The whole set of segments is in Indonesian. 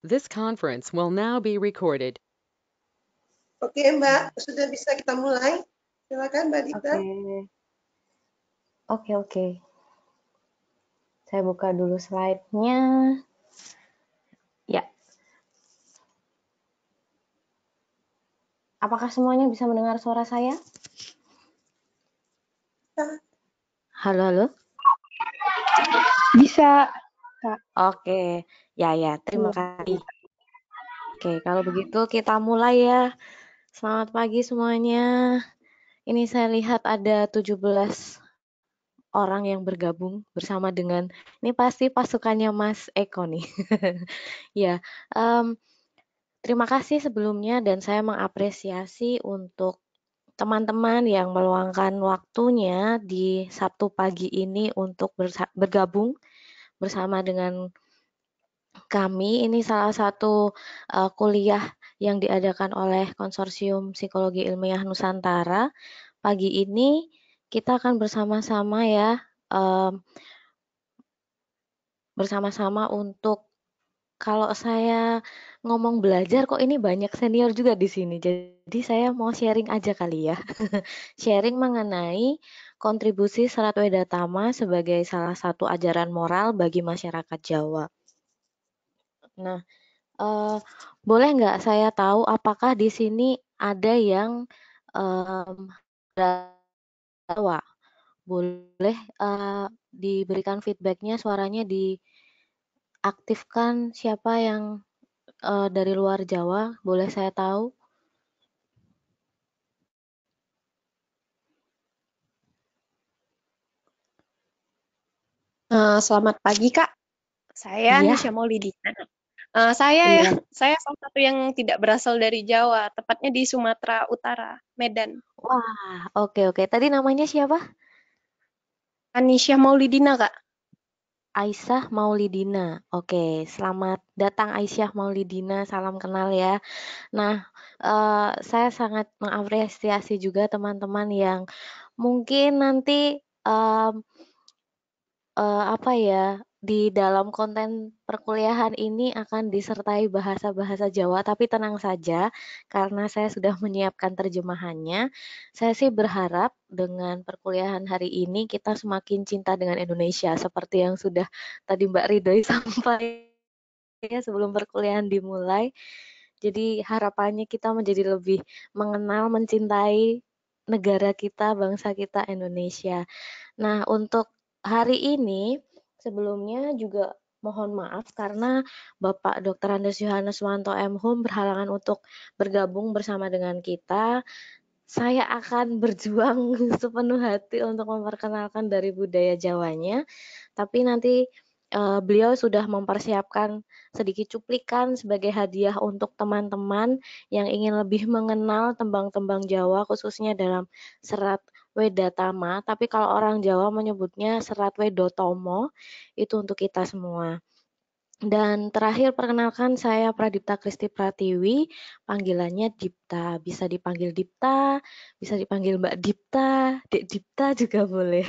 This conference will now be recorded. Oke, Mbak, sudah bisa kita mulai. Silakan, Mbak Dita. Oke. Saya buka dulu slide-nya. Ya. Apakah semuanya bisa mendengar suara saya? Halo. Bisa, Kak. Oke. Ya, terima kasih. Oke, kalau begitu kita mulai ya. Selamat pagi semuanya. Ini saya lihat ada 17 orang yang bergabung bersama dengan, ini pasti pasukannya Mas Eko nih. Ya, terima kasih sebelumnya dan saya mengapresiasi untuk teman-teman yang meluangkan waktunya di Sabtu pagi ini untuk bergabung bersama dengan kami. Ini salah satu kuliah yang diadakan oleh Konsorsium Psikologi Ilmiah Nusantara. Pagi ini kita akan bersama-sama ya, bersama-sama untuk, kalau saya ngomong belajar kok ini banyak senior juga di sini. Jadi saya mau sharing aja kali ya. Sharing mengenai kontribusi Serat Wedatama sebagai salah satu ajaran moral bagi masyarakat Jawa. Nah, boleh nggak saya tahu apakah di sini ada yang Jawa? Boleh diberikan feedbacknya, suaranya diaktifkan siapa yang dari luar Jawa, boleh saya tahu? Selamat pagi, Kak. Saya Iya. Nisha Maulidina. Saya salah satu yang tidak berasal dari Jawa, tepatnya di Sumatera Utara, Medan. Wah, oke. Tadi namanya siapa? Anisha Maulidina, Kak. Aisyah Maulidina. Oke, selamat datang Aisyah Maulidina, salam kenal ya. Nah, saya sangat mengapresiasi juga teman-teman yang mungkin nanti di dalam konten perkuliahan ini akan disertai bahasa-bahasa Jawa, tapi tenang saja, karena saya sudah menyiapkan terjemahannya. Saya sih berharap dengan perkuliahan hari ini kita semakin cinta dengan Indonesia, seperti yang sudah tadi Mbak Ridhoi sampaikan ya sebelum perkuliahan dimulai. Jadi harapannya kita menjadi lebih mengenal, mencintai negara kita, bangsa kita Indonesia. Nah, untuk hari ini sebelumnya juga mohon maaf karena Bapak Dr. Andes Yohanes Wanto M.Hum berhalangan untuk bergabung bersama dengan kita. Saya akan berjuang sepenuh hati untuk memperkenalkan dari budaya Jawanya, tapi nanti beliau sudah mempersiapkan sedikit cuplikan sebagai hadiah untuk teman-teman yang ingin lebih mengenal tembang-tembang Jawa khususnya dalam serat Wedatama, tapi kalau orang Jawa menyebutnya serat Wedotomo, itu untuk kita semua. Dan terakhir perkenalkan saya Pradipta Kristi Pratiwi, panggilannya Dipta. Bisa dipanggil Dipta, bisa dipanggil Mbak Dipta, Dek Dipta juga boleh.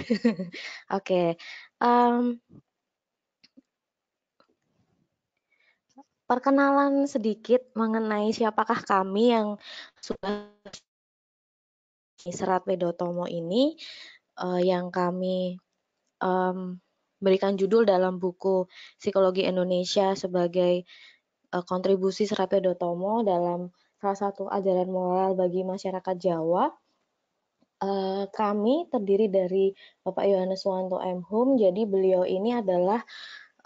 Oke, perkenalan sedikit mengenai siapakah kami yang sudah Serat Wedotomo ini, yang kami berikan judul dalam buku Psikologi Indonesia sebagai kontribusi Serat Wedotomo dalam salah satu ajaran moral bagi masyarakat Jawa. Kami terdiri dari Bapak Yohanes Wanto M.Hum, jadi beliau ini adalah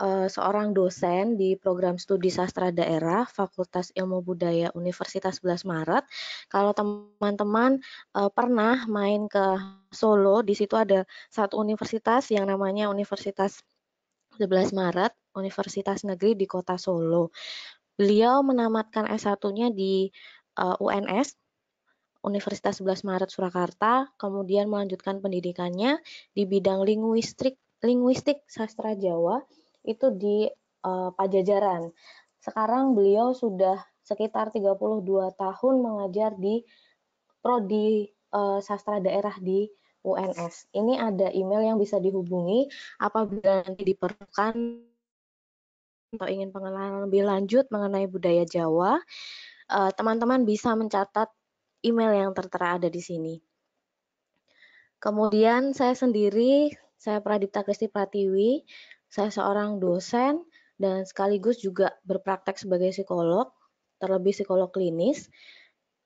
seorang dosen di program studi sastra daerah Fakultas Ilmu Budaya Universitas 11 Maret. Kalau teman-teman pernah main ke Solo, di situ ada satu universitas yang namanya Universitas 11 Maret, Universitas Negeri di Kota Solo. Beliau menamatkan S1-nya di UNS, Universitas 11 Maret Surakarta, kemudian melanjutkan pendidikannya di bidang linguistik sastra Jawa itu di Pajajaran. Sekarang beliau sudah sekitar 32 tahun mengajar di prodi sastra daerah di UNS. Ini ada email yang bisa dihubungi apabila nanti diperlukan atau ingin pengenalan lebih lanjut mengenai budaya Jawa, teman-teman bisa mencatat email yang tertera ada di sini. Kemudian saya sendiri, saya Pradipta Kristi Pratiwi, saya seorang dosen dan sekaligus juga berpraktek sebagai psikolog, terlebih psikolog klinis.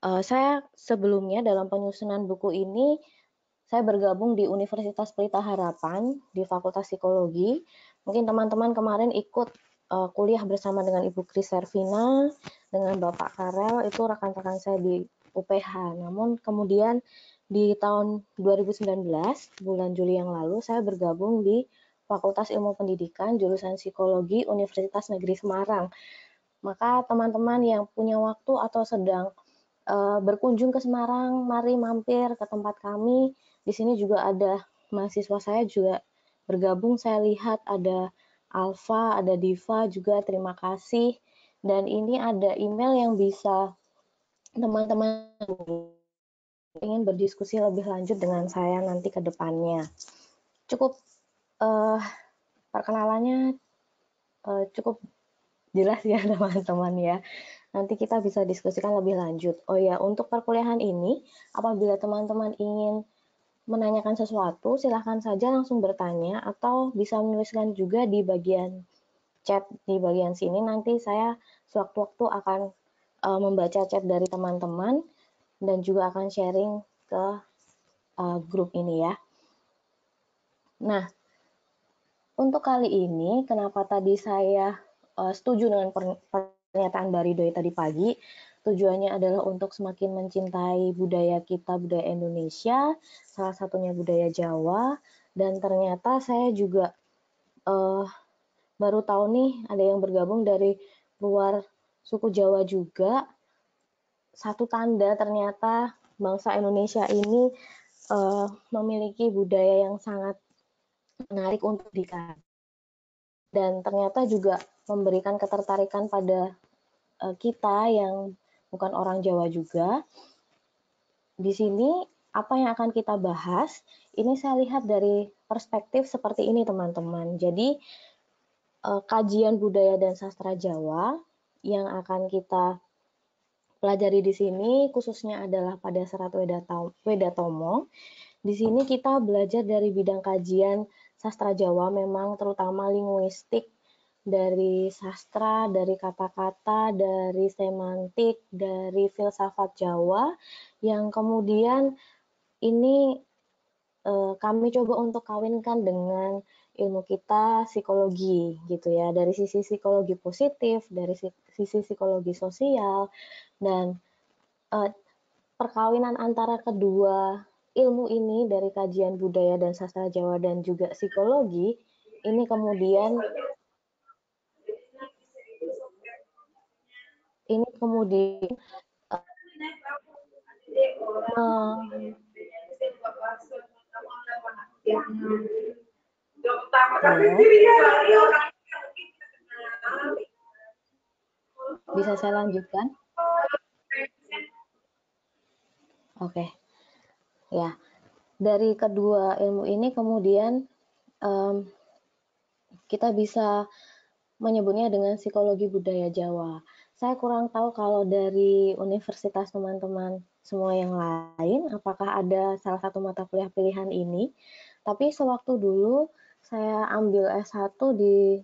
Saya sebelumnya dalam penyusunan buku ini, saya bergabung di Universitas Pelita Harapan di Fakultas Psikologi. Mungkin teman-teman kemarin ikut kuliah bersama dengan Ibu Kris Servina, dengan Bapak Karel, itu rekan-rekan saya di UPH. Namun kemudian di tahun 2019, bulan Juli yang lalu, saya bergabung di Fakultas Ilmu Pendidikan, jurusan Psikologi Universitas Negeri Semarang. Maka teman-teman yang punya waktu atau sedang berkunjung ke Semarang, mari mampir ke tempat kami. Di sini juga ada mahasiswa saya juga bergabung. Saya lihat ada Alfa, ada Diva juga, terima kasih. Dan ini ada email yang bisa teman-teman ingin berdiskusi lebih lanjut dengan saya nanti ke depannya. Cukup perkenalannya cukup jelas ya teman-teman ya. Nanti kita bisa diskusikan lebih lanjut. Oh ya, untuk perkuliahan ini, apabila teman-teman ingin menanyakan sesuatu, silahkan saja langsung bertanya atau bisa menuliskan juga di bagian chat di bagian sini. Nanti saya sewaktu-waktu akan membaca chat dari teman-teman dan juga akan sharing ke grup ini ya. Nah, untuk kali ini, kenapa tadi saya setuju dengan pernyataan Mbak Ridhoi tadi pagi, tujuannya adalah untuk semakin mencintai budaya kita, budaya Indonesia, salah satunya budaya Jawa, dan ternyata saya juga baru tahu nih ada yang bergabung dari luar suku Jawa juga. Satu tanda ternyata bangsa Indonesia ini memiliki budaya yang sangat menarik untuk dikaji. Dan ternyata juga memberikan ketertarikan pada kita yang bukan orang Jawa juga. Di sini apa yang akan kita bahas, ini saya lihat dari perspektif seperti ini teman-teman. Jadi kajian budaya dan sastra Jawa yang akan kita pelajari di sini khususnya adalah pada Serat Wedatomo. Di sini kita belajar dari bidang kajian sastra Jawa, memang terutama linguistik, dari sastra, dari kata-kata, dari semantik, dari filsafat Jawa, yang kemudian ini kami coba untuk kawinkan dengan ilmu kita psikologi gitu ya, dari sisi psikologi positif, dari sisi psikologi sosial, dan perkawinan antara kedua ilmu ini dari kajian budaya dan sastra Jawa dan juga psikologi, ini kemudian bisa saya lanjutkan? Oke. Ya, dari kedua ilmu ini kemudian kita bisa menyebutnya dengan psikologi budaya Jawa. Saya kurang tahu kalau dari universitas teman-teman semua yang lain, apakah ada salah satu mata kuliah pilihan ini. Tapi sewaktu dulu saya ambil S1 di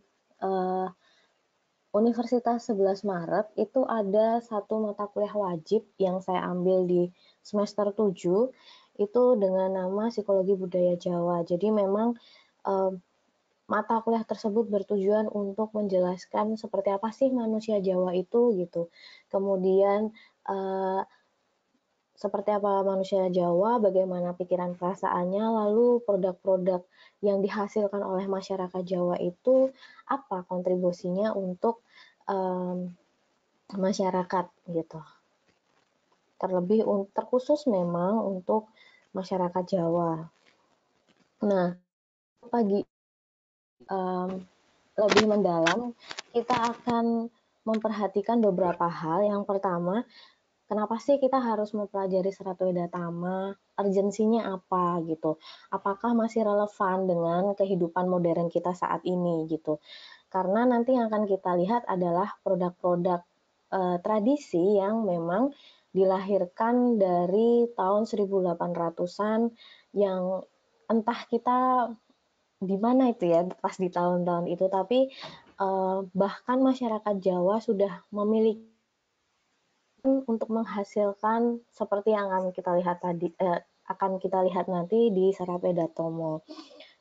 Universitas 11 Maret, itu ada satu mata kuliah wajib yang saya ambil di semester 7, itu dengan nama Psikologi Budaya Jawa. Jadi memang mata kuliah tersebut bertujuan untuk menjelaskan seperti apa sih manusia Jawa itu gitu. Kemudian seperti apa manusia Jawa, bagaimana pikiran perasaannya, lalu produk-produk yang dihasilkan oleh masyarakat Jawa itu apa kontribusinya untuk masyarakat gitu. Terlebih terkhusus memang untuk masyarakat Jawa. Nah, pagi lebih mendalam, kita akan memperhatikan beberapa hal. Yang pertama, kenapa sih kita harus mempelajari Serat Wedatama? Urgensinya apa gitu? Apakah masih relevan dengan kehidupan modern kita saat ini gitu? karena nanti yang akan kita lihat adalah produk-produk tradisi yang memang dilahirkan dari tahun 1800-an yang entah kita di mana itu ya pas di tahun-tahun itu, tapi bahkan masyarakat Jawa sudah memiliki untuk menghasilkan seperti yang akan kita lihat nanti di Serat Tomo.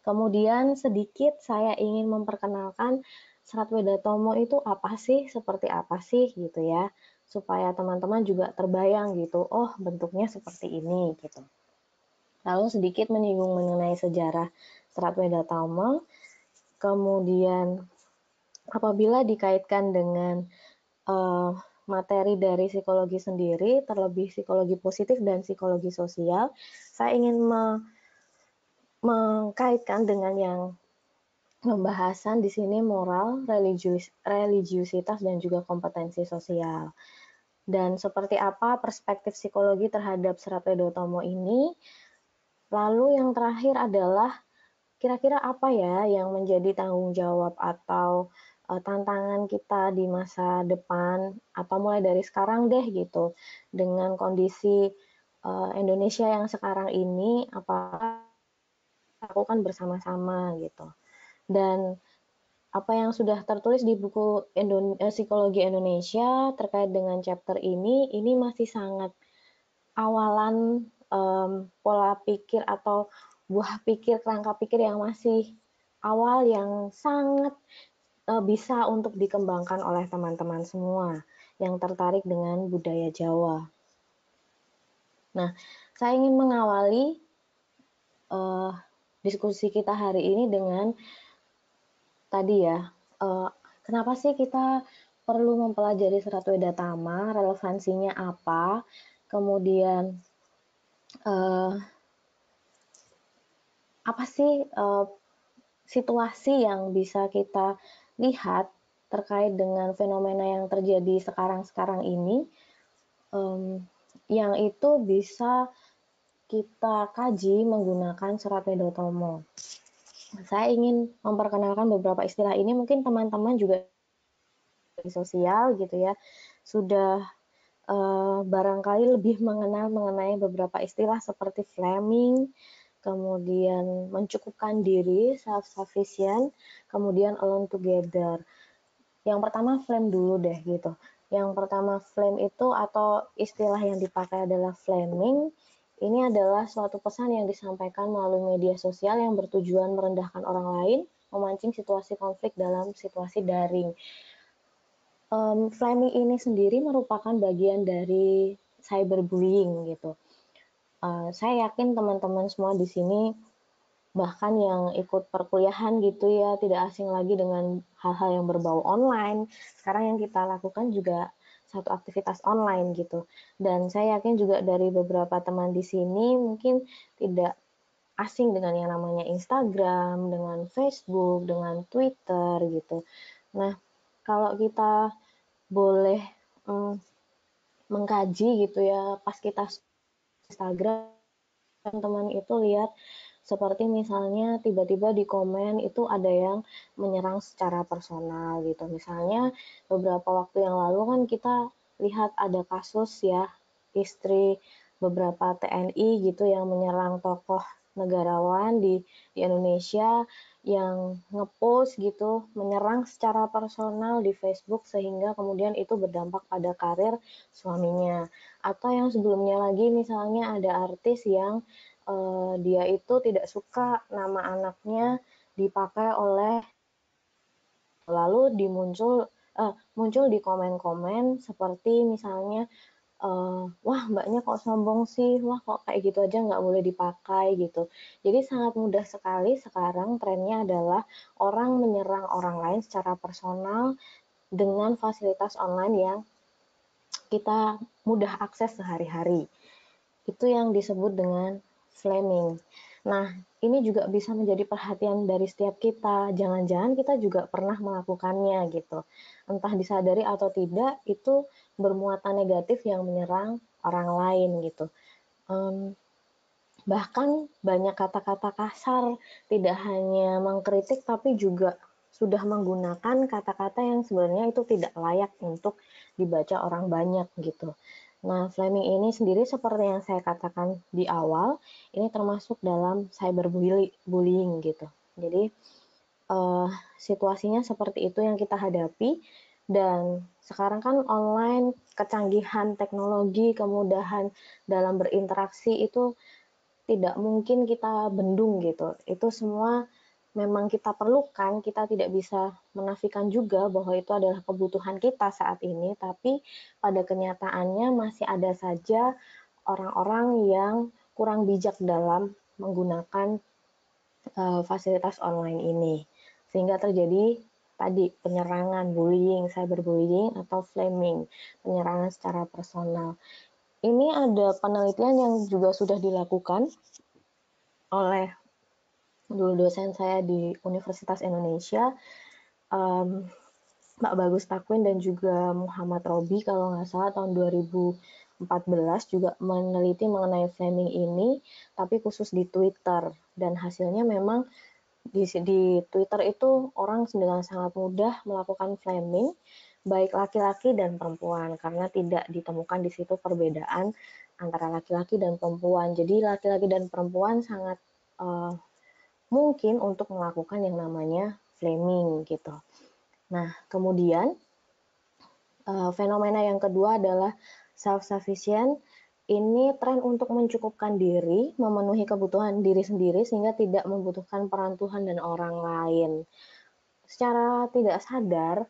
Kemudian sedikit saya ingin memperkenalkan Serat Tomo itu apa sih, seperti apa sih gitu ya, supaya teman-teman juga terbayang gitu, oh bentuknya seperti ini gitu. Lalu sedikit menyinggung mengenai sejarah Serat Tomo, kemudian apabila dikaitkan dengan materi dari psikologi sendiri, terlebih psikologi positif dan psikologi sosial, saya ingin mengkaitkan dengan yang pembahasan di sini moral, religiusitas, dan juga kompetensi sosial. Dan seperti apa perspektif psikologi terhadap Serat Tomo ini. Lalu yang terakhir adalah kira-kira apa ya yang menjadi tanggung jawab atau tantangan kita di masa depan atau mulai dari sekarang deh gitu dengan kondisi Indonesia yang sekarang ini, apa lakukan bersama-sama gitu. Dan apa yang sudah tertulis di buku Psikologi Indonesia terkait dengan chapter ini masih sangat awalan pola pikir atau buah pikir, kerangka pikir yang masih awal yang sangat bisa untuk dikembangkan oleh teman-teman semua yang tertarik dengan budaya Jawa. Nah, saya ingin mengawali diskusi kita hari ini dengan tadi ya, kenapa sih kita perlu mempelajari Serat Tama, relevansinya apa, kemudian apa sih situasi yang bisa kita lihat terkait dengan fenomena yang terjadi sekarang-sekarang ini, yang itu bisa kita kaji menggunakan Serat Tomo. Saya ingin memperkenalkan beberapa istilah ini, mungkin teman-teman juga di sosial gitu ya, sudah barangkali lebih mengenal mengenai beberapa istilah seperti flaming, kemudian mencukupkan diri, self-sufficient, kemudian alone together. Yang pertama flame dulu deh gitu. Yang pertama flame itu atau istilah yang dipakai adalah flaming. Ini adalah suatu pesan yang disampaikan melalui media sosial yang bertujuan merendahkan orang lain, memancing situasi konflik dalam situasi daring. Flaming ini sendiri merupakan bagian dari cyberbullying gitu. Saya yakin teman-teman semua di sini bahkan yang ikut perkuliahan gitu ya, tidak asing lagi dengan hal-hal yang berbau online. Sekarang yang kita lakukan juga satu aktivitas online gitu. Dan saya yakin juga dari beberapa teman di sini mungkin tidak asing dengan yang namanya Instagram, dengan Facebook, dengan Twitter gitu. Nah, kalau kita boleh mengkaji gitu ya, pas kita Instagram, teman-teman itu lihat seperti misalnya tiba-tiba di komen itu ada yang menyerang secara personal gitu. Misalnya beberapa waktu yang lalu kan kita lihat ada kasus ya, istri beberapa TNI gitu yang menyerang tokoh negarawan di Indonesia yang ngepost gitu, menyerang secara personal di Facebook sehingga kemudian itu berdampak pada karir suaminya. Atau yang sebelumnya lagi misalnya ada artis yang dia itu tidak suka nama anaknya dipakai oleh, lalu muncul di komen-komen seperti misalnya wah mbaknya kok sombong sih, wah kok kayak gitu aja nggak boleh dipakai gitu. Jadi sangat mudah sekali sekarang trennya adalah orang menyerang orang lain secara personal dengan fasilitas online yang kita mudah akses sehari-hari. Itu yang disebut dengan flaming. Nah, ini juga bisa menjadi perhatian dari setiap kita. Jangan-jangan kita juga pernah melakukannya gitu. Entah disadari atau tidak, itu bermuatan negatif yang menyerang orang lain gitu. Bahkan banyak kata-kata kasar, tidak hanya mengkritik tapi juga sudah menggunakan kata-kata yang sebenarnya itu tidak layak untuk dibaca orang banyak gitu. Nah, flaming ini sendiri seperti yang saya katakan di awal, ini termasuk dalam cyberbullying gitu. Jadi situasinya seperti itu yang kita hadapi, dan sekarang kan online, kecanggihan teknologi, kemudahan dalam berinteraksi itu tidak mungkin kita bendung gitu. Itu semua memang kita perlukan, kita tidak bisa menafikan juga bahwa itu adalah kebutuhan kita saat ini, tapi pada kenyataannya masih ada saja orang-orang yang kurang bijak dalam menggunakan fasilitas online ini. Sehingga terjadi tadi penyerangan, bullying, cyberbullying atau flaming, penyerangan secara personal. Ini ada penelitian yang juga sudah dilakukan oleh dulu dosen saya di Universitas Indonesia, Pak Bagus Takwin dan juga Muhammad Robi kalau nggak salah tahun 2014 juga meneliti mengenai flaming ini, tapi khusus di Twitter. Dan hasilnya memang di Twitter itu orang dengan sangat mudah melakukan flaming, baik laki-laki dan perempuan, karena tidak ditemukan di situ perbedaan antara laki-laki dan perempuan. Jadi laki-laki dan perempuan sangat mungkin untuk melakukan yang namanya flaming gitu. Nah, kemudian fenomena yang kedua adalah self-sufficient. Ini tren untuk mencukupkan diri, memenuhi kebutuhan diri sendiri sehingga tidak membutuhkan peran Tuhan dan orang lain. Secara tidak sadar,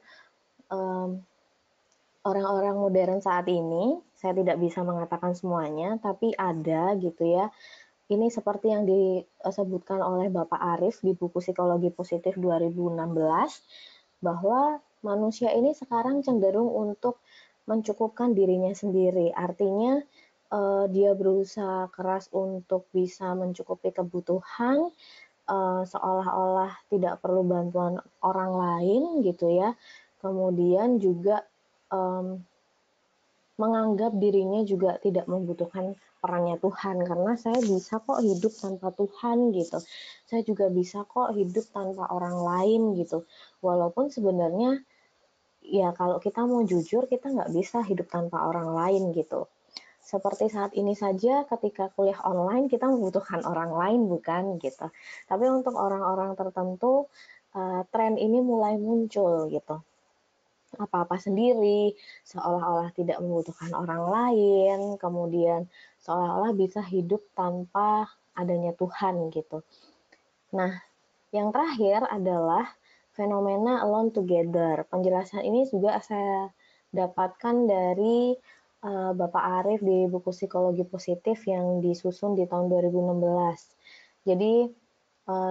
orang-orang modern saat ini, saya tidak bisa mengatakan semuanya, tapi ada gitu ya. Ini seperti yang disebutkan oleh Bapak Arif di buku Psikologi Positif 2016, bahwa manusia ini sekarang cenderung untuk mencukupkan dirinya sendiri. Artinya dia berusaha keras untuk bisa mencukupi kebutuhan, seolah-olah tidak perlu bantuan orang lain gitu ya. Kemudian juga menganggap dirinya juga tidak membutuhkan perannya Tuhan, karena saya bisa kok hidup tanpa Tuhan gitu. Saya juga bisa kok hidup tanpa orang lain gitu. Walaupun sebenarnya ya kalau kita mau jujur, kita nggak bisa hidup tanpa orang lain gitu. Seperti saat ini saja ketika kuliah online kita membutuhkan orang lain bukan gitu. Tapi untuk orang-orang tertentu tren ini mulai muncul gitu. Apa-apa sendiri, seolah-olah tidak membutuhkan orang lain, kemudian seolah-olah bisa hidup tanpa adanya Tuhan gitu. Nah, yang terakhir adalah fenomena alone together. Penjelasan ini juga saya dapatkan dari Bapak Arif di buku Psikologi Positif yang disusun di tahun 2016. Jadi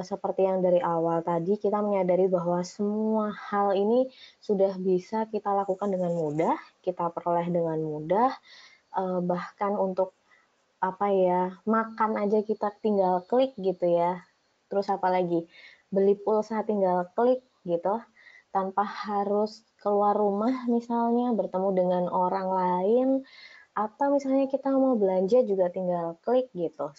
seperti yang dari awal tadi, kita menyadari bahwa semua hal ini sudah bisa kita lakukan dengan mudah, kita peroleh dengan mudah, bahkan untuk makan aja kita tinggal klik gitu ya. Terus apalagi beli pulsa tinggal klik gitu, tanpa harus keluar rumah misalnya, bertemu dengan orang lain, atau misalnya kita mau belanja juga tinggal klik gitu.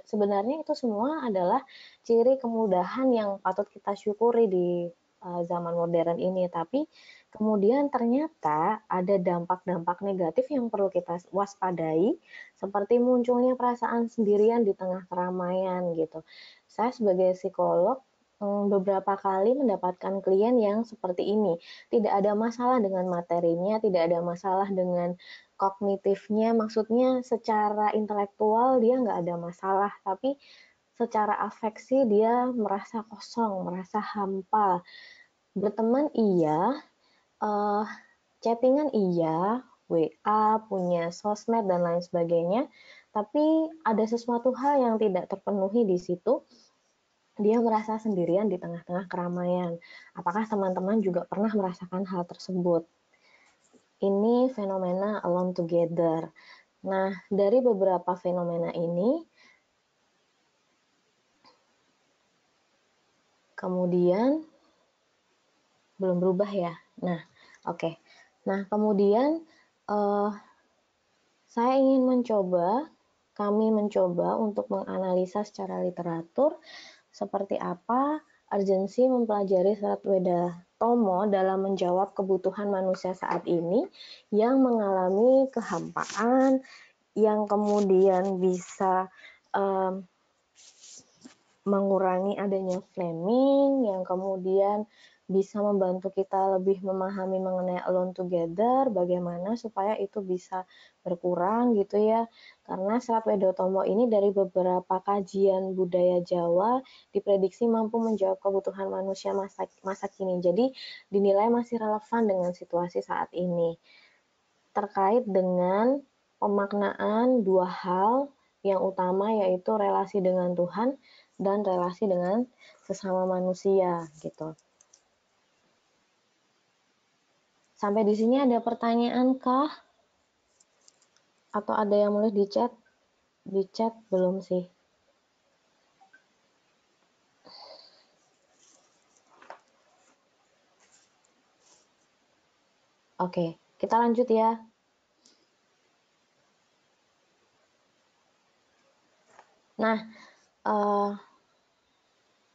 Sebenarnya itu semua adalah ciri kemudahan yang patut kita syukuri di zaman modern ini. Tapi kemudian ternyata ada dampak-dampak negatif yang perlu kita waspadai, seperti munculnya perasaan sendirian di tengah keramaian gitu. Saya sebagai psikolog beberapa kali mendapatkan klien yang seperti ini. Tidak ada masalah dengan materinya, tidak ada masalah dengan kognitifnya, maksudnya secara intelektual dia nggak ada masalah, tapi secara afeksi dia merasa kosong, merasa hampa. Berteman iya, chattingan iya, WA, punya sosmed dan lain sebagainya, tapi ada sesuatu hal yang tidak terpenuhi di situ. Dia merasa sendirian di tengah-tengah keramaian. Apakah teman-teman juga pernah merasakan hal tersebut? Ini fenomena alone together. Nah, dari beberapa fenomena ini, kemudian belum berubah ya. Nah, oke. Nah, kemudian kami mencoba untuk menganalisa secara literatur seperti apa urgensi mempelajari Serat Weda Tomo dalam menjawab kebutuhan manusia saat ini yang mengalami kehampaan, yang kemudian bisa mengurangi adanya flaming, yang kemudian bisa membantu kita lebih memahami mengenai alone together, bagaimana supaya itu bisa berkurang gitu ya. Karena Serat Wedotomo ini dari beberapa kajian budaya Jawa diprediksi mampu menjawab kebutuhan manusia masa kini. Jadi dinilai masih relevan dengan situasi saat ini. Terkait dengan pemaknaan dua hal yang utama yaitu relasi dengan Tuhan dan relasi dengan sesama manusia gitu. Sampai di sini ada pertanyaan kah? Atau ada yang mulai di chat? Di chat belum sih. Oke, kita lanjut ya. Nah,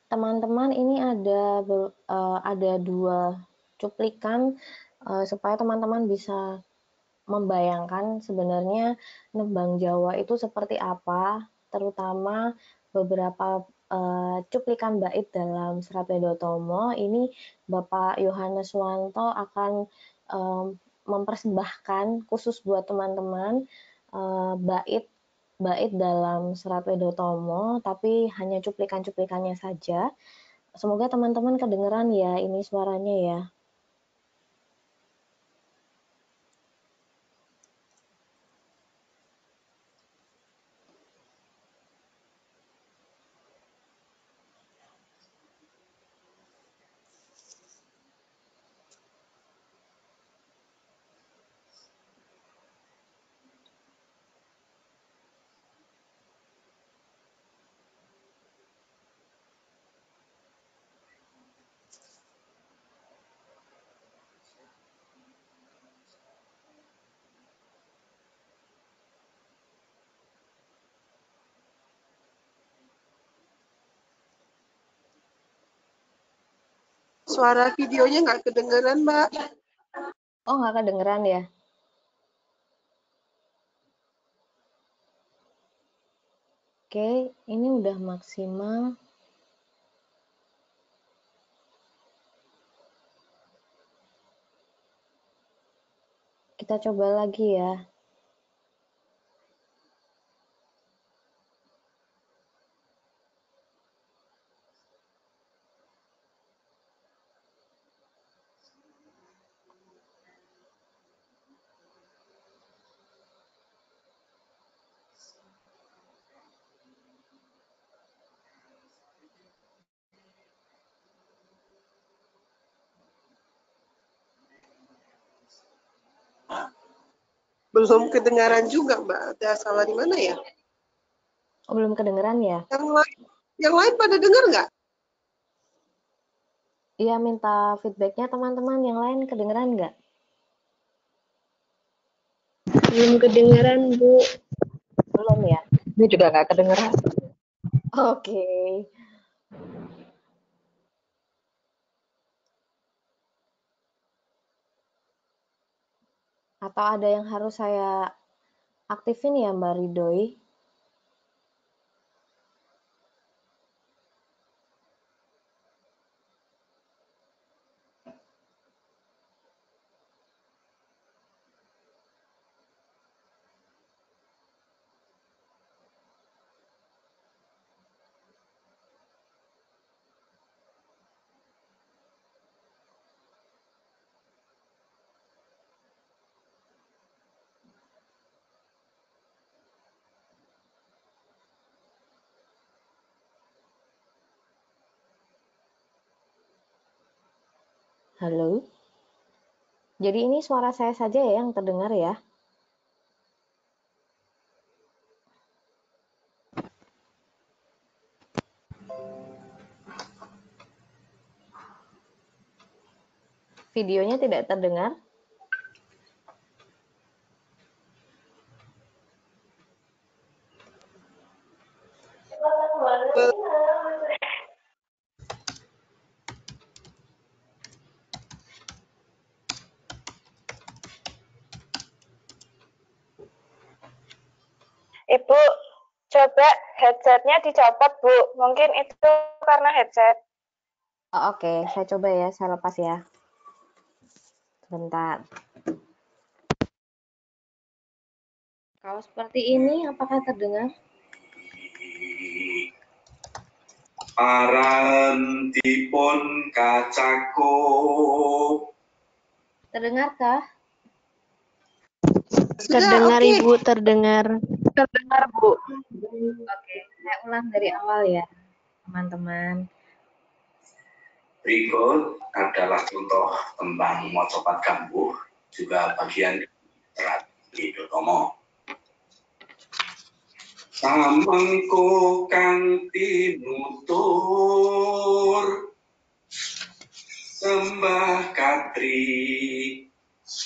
teman-teman ini ada dua cuplikan supaya teman-teman bisa membayangkan sebenarnya Nembang Jawa itu seperti apa, terutama beberapa cuplikan bait dalam Serat Wedotomo. Ini Bapak Yohanes Wanto akan mempersembahkan khusus buat teman-teman bait dalam Serat Wedotomo, tapi hanya cuplikan-cuplikannya saja. Semoga teman-teman kedengeran ya, ini suaranya ya. Suara videonya nggak kedengeran, Mbak. Oh, nggak kedengeran ya? Oke, ini udah maksimal. Kita coba lagi ya. Belum kedengaran juga, Mbak. Ada salah di mana ya? Oh, belum kedengeran ya? Yang lain pada dengar nggak? Iya, minta feedbacknya teman-teman yang lain kedengeran nggak? Belum kedengaran, Bu. Belum ya? Ini juga nggak kedengeran. Oke. Atau ada yang harus saya aktifin ya, Mbak Ridhoi? Halo? Jadi ini suara saya saja ya yang terdengar ya? Videonya tidak terdengar? Ibu, coba headsetnya dicopot, Bu. Mungkin itu karena headset. Oh, oke, saya coba ya, saya lepas ya. Sebentar. Kalau seperti ini, apakah terdengar? Arantipun kacakup. Terdengarkah? Terdengar, oke. Ibu, terdengar. Terdengar, Bu. Oke, saya ulang dari awal ya, teman-teman. Berikut adalah contoh tembang mocopat gambuh, juga bagian serat Widotomo. Samengko kang tinutur sembah katri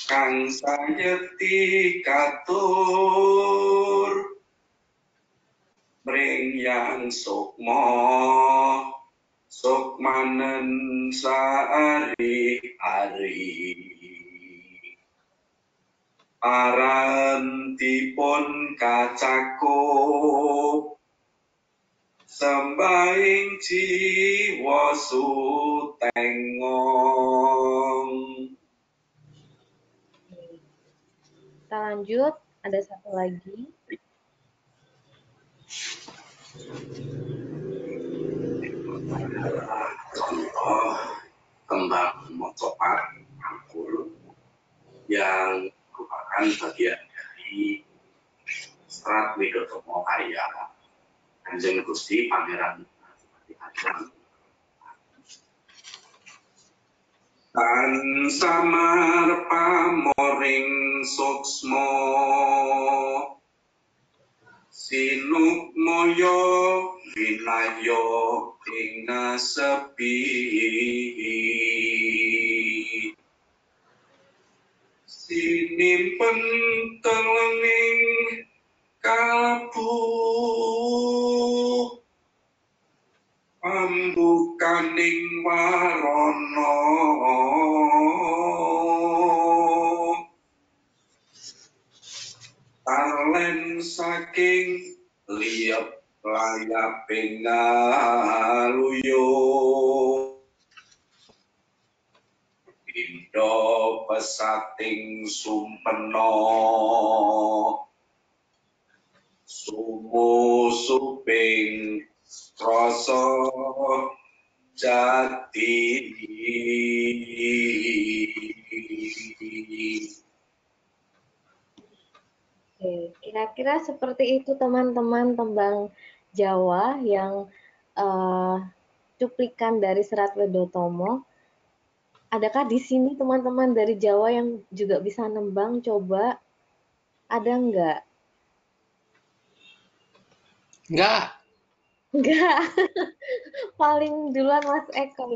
kang sayekti katur mring yang sukma sukmanen saari-ari arantipun kacakup sembahing jiwa sutengong. Kita lanjut, ada satu lagi. Contoh tembang mocopat angkul yang merupakan bagian dari serat Widotomo karya Kanjeng Gusti Pangeran Adipati. Tan samar pamoring suksma sinukmaya winaya ing ngasepi sinimpen telenging kalbu pambukaning warana talen saking liep layaping ngaluyo Indo pesating sumpena sumusuping rasa jati. Oke, kira-kira seperti itu teman-teman tembang Jawa yang cuplikan dari serat Widotomo. Adakah di sini teman-teman dari Jawa yang juga bisa nembang? Coba, ada nggak? Enggak. Enggak. Paling duluan Mas Eko.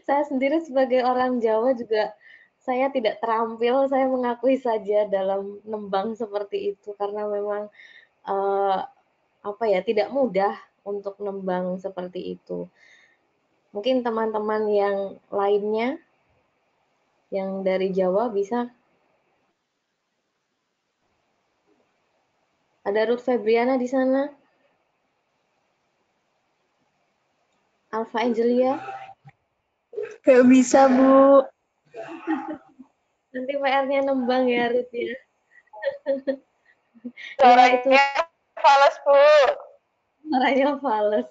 Saya sendiri sebagai orang Jawa juga saya tidak terampil, saya mengakui saja dalam nembang seperti itu karena memang tidak mudah untuk nembang seperti itu. Mungkin teman-teman yang lainnya yang dari Jawa bisa. Ada Ruth Febriana di sana? Alfa Angelia? Gak bisa, Bu. Nanti PR-nya nembang ya Ruth ya. Suaranya fals, Bu. Suaranya fals.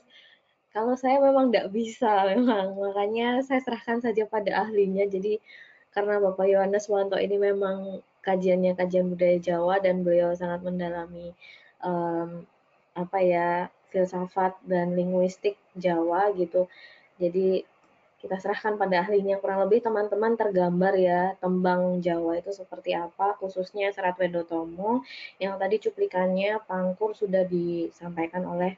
Kalau saya memang tidak bisa memang, makanya saya serahkan saja pada ahlinya. Jadi karena Bapak Yohanes Wanto ini memang kajiannya kajian budaya Jawa dan beliau sangat mendalami filsafat dan linguistik Jawa gitu. Jadi kita serahkan pada ahlinya, kurang lebih teman-teman tergambar ya tembang Jawa itu seperti apa, khususnya serat Widotomo yang tadi cuplikannya Pangkur sudah disampaikan oleh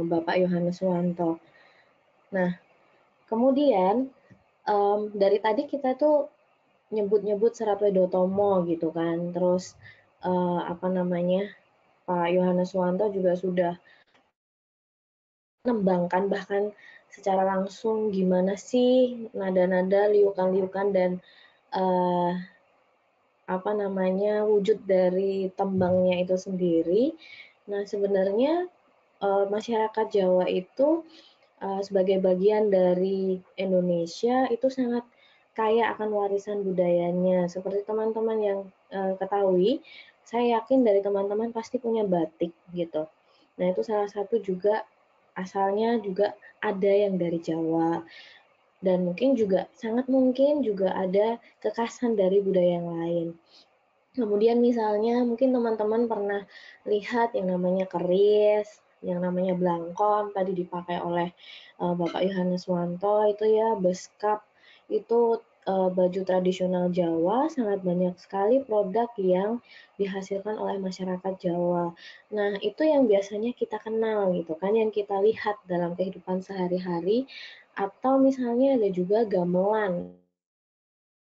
Bapak Yohanes Wanto. Nah, kemudian dari tadi kita tuh nyebut-nyebut serat Widotomo gitu kan, terus Pak Yohanes Wanto juga sudah menembangkan bahkan secara langsung gimana sih nada-nada, liukan-liukan dan wujud dari tembangnya itu sendiri. Nah, sebenarnya masyarakat Jawa itu sebagai bagian dari Indonesia itu sangat kaya akan warisan budayanya. Seperti teman-teman yang ketahui, saya yakin dari teman-teman pasti punya batik gitu. Nah, itu salah satu juga asalnya juga ada yang dari Jawa. Dan mungkin juga sangat mungkin juga ada kekhasan dari budaya yang lain. Kemudian misalnya mungkin teman-teman pernah lihat yang namanya keris, yang namanya blangkon tadi dipakai oleh Bapak Yohanes Wanto itu ya, beskap itu baju tradisional Jawa, sangat banyak sekali produk yang dihasilkan oleh masyarakat Jawa. Nah, itu yang biasanya kita kenal gitu kan, yang kita lihat dalam kehidupan sehari-hari, atau misalnya ada juga gamelan,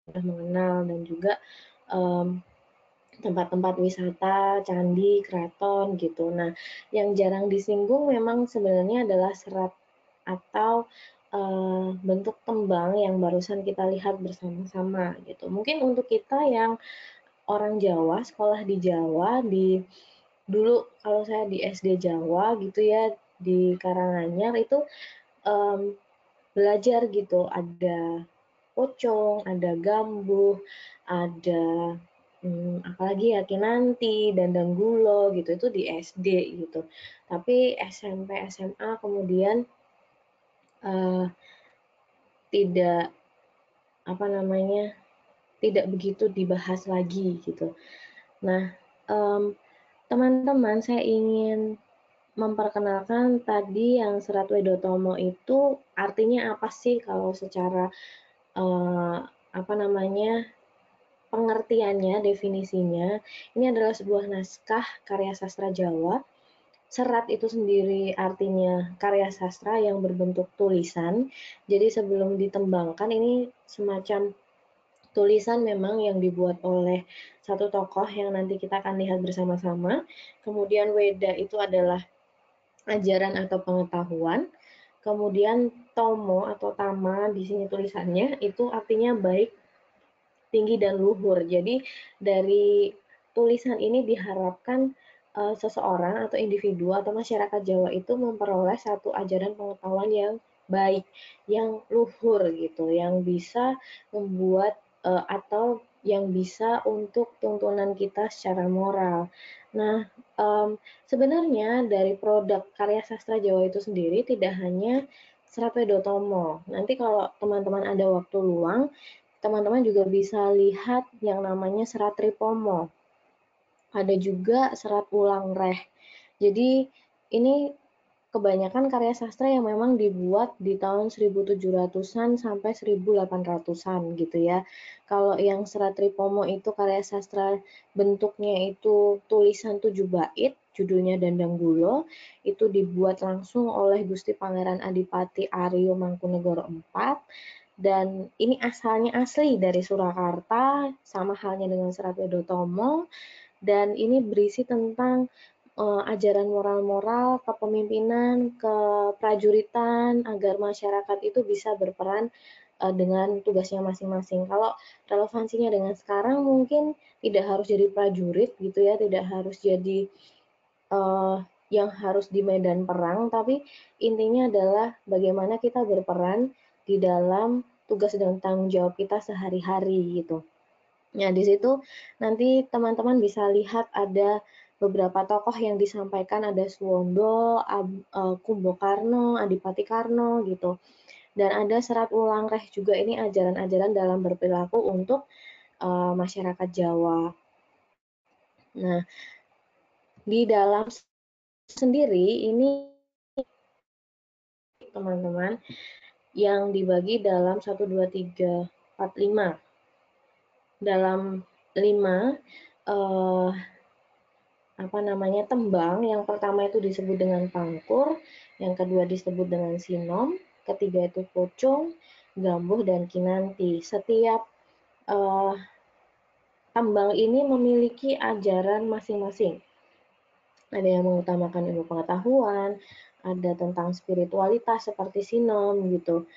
sudah mengenal, dan juga tempat-tempat wisata, candi, keraton gitu. Nah, yang jarang disinggung memang sebenarnya adalah serat atau bentuk tembang yang barusan kita lihat bersama-sama gitu. Mungkin untuk kita yang orang Jawa, sekolah di Jawa, dulu kalau saya di SD Jawa gitu ya, di Karanganyar itu belajar gitu, ada pocong, ada gambuh, ada apalagi ya kinanti, dandang gulo gitu, itu di SD gitu. Tapi SMP, SMA kemudian tidak tidak begitu dibahas lagi gitu. Nah, teman-teman, saya ingin memperkenalkan tadi yang Serat Wedotomo itu artinya apa sih kalau secara pengertiannya, definisinya. Ini adalah sebuah naskah karya sastra Jawa. Serat itu sendiri artinya karya sastra yang berbentuk tulisan. Jadi sebelum ditembangkan ini semacam tulisan memang yang dibuat oleh satu tokoh yang nanti kita akan lihat bersama-sama. Kemudian Weda itu adalah ajaran atau pengetahuan. Kemudian Tomo atau Tama di sini tulisannya itu artinya baik, tinggi, dan luhur. Jadi dari tulisan ini diharapkan seseorang atau individu atau masyarakat Jawa itu memperoleh satu ajaran pengetahuan yang baik, yang luhur gitu, yang bisa membuat atau yang bisa untuk tuntunan kita secara moral. Nah, sebenarnya dari produk karya sastra Jawa itu sendiri tidak hanya Serat Wedotomo. Nanti kalau teman-teman ada waktu luang, teman-teman juga bisa lihat yang namanya Serat Tripomo. Ada juga Serat Ulang Reh. Jadi ini kebanyakan karya sastra yang memang dibuat di tahun 1700-an sampai 1800-an gitu ya. Kalau yang Serat Tripomo itu karya sastra bentuknya itu tulisan 7 bait, judulnya Dandang Gulo, itu dibuat langsung oleh Gusti Pangeran Adipati Aryo Mangkunegoro IV. Dan ini asalnya asli dari Surakarta, sama halnya dengan Serat Wedotomo, dan ini berisi tentang ajaran moral-moral, kepemimpinan, keprajuritan, agar masyarakat itu bisa berperan dengan tugasnya masing-masing. Kalau relevansinya dengan sekarang mungkin tidak harus jadi prajurit gitu ya, tidak harus jadi yang harus di medan perang, tapi intinya adalah bagaimana kita berperan di dalam tugas dan tanggung jawab kita sehari-hari gitu. Nah, di situ nanti teman-teman bisa lihat ada beberapa tokoh yang disampaikan, ada Suwondo, Kumbokarno, Adipati Karno gitu. Dan ada Serat Ulang Reh juga, ini ajaran-ajaran dalam berperilaku untuk masyarakat Jawa. Nah, di dalam sendiri ini teman-teman yang dibagi dalam 1, 2, 3, 4, 5. Dalam 5 tembang, yang pertama itu disebut dengan pangkur, yang kedua disebut dengan sinom, ketiga itu pocong, gambuh, dan kinanti. Setiap tembang ini memiliki ajaran masing-masing. Ada yang mengutamakan ilmu pengetahuan, ada tentang spiritualitas seperti sinom gitu.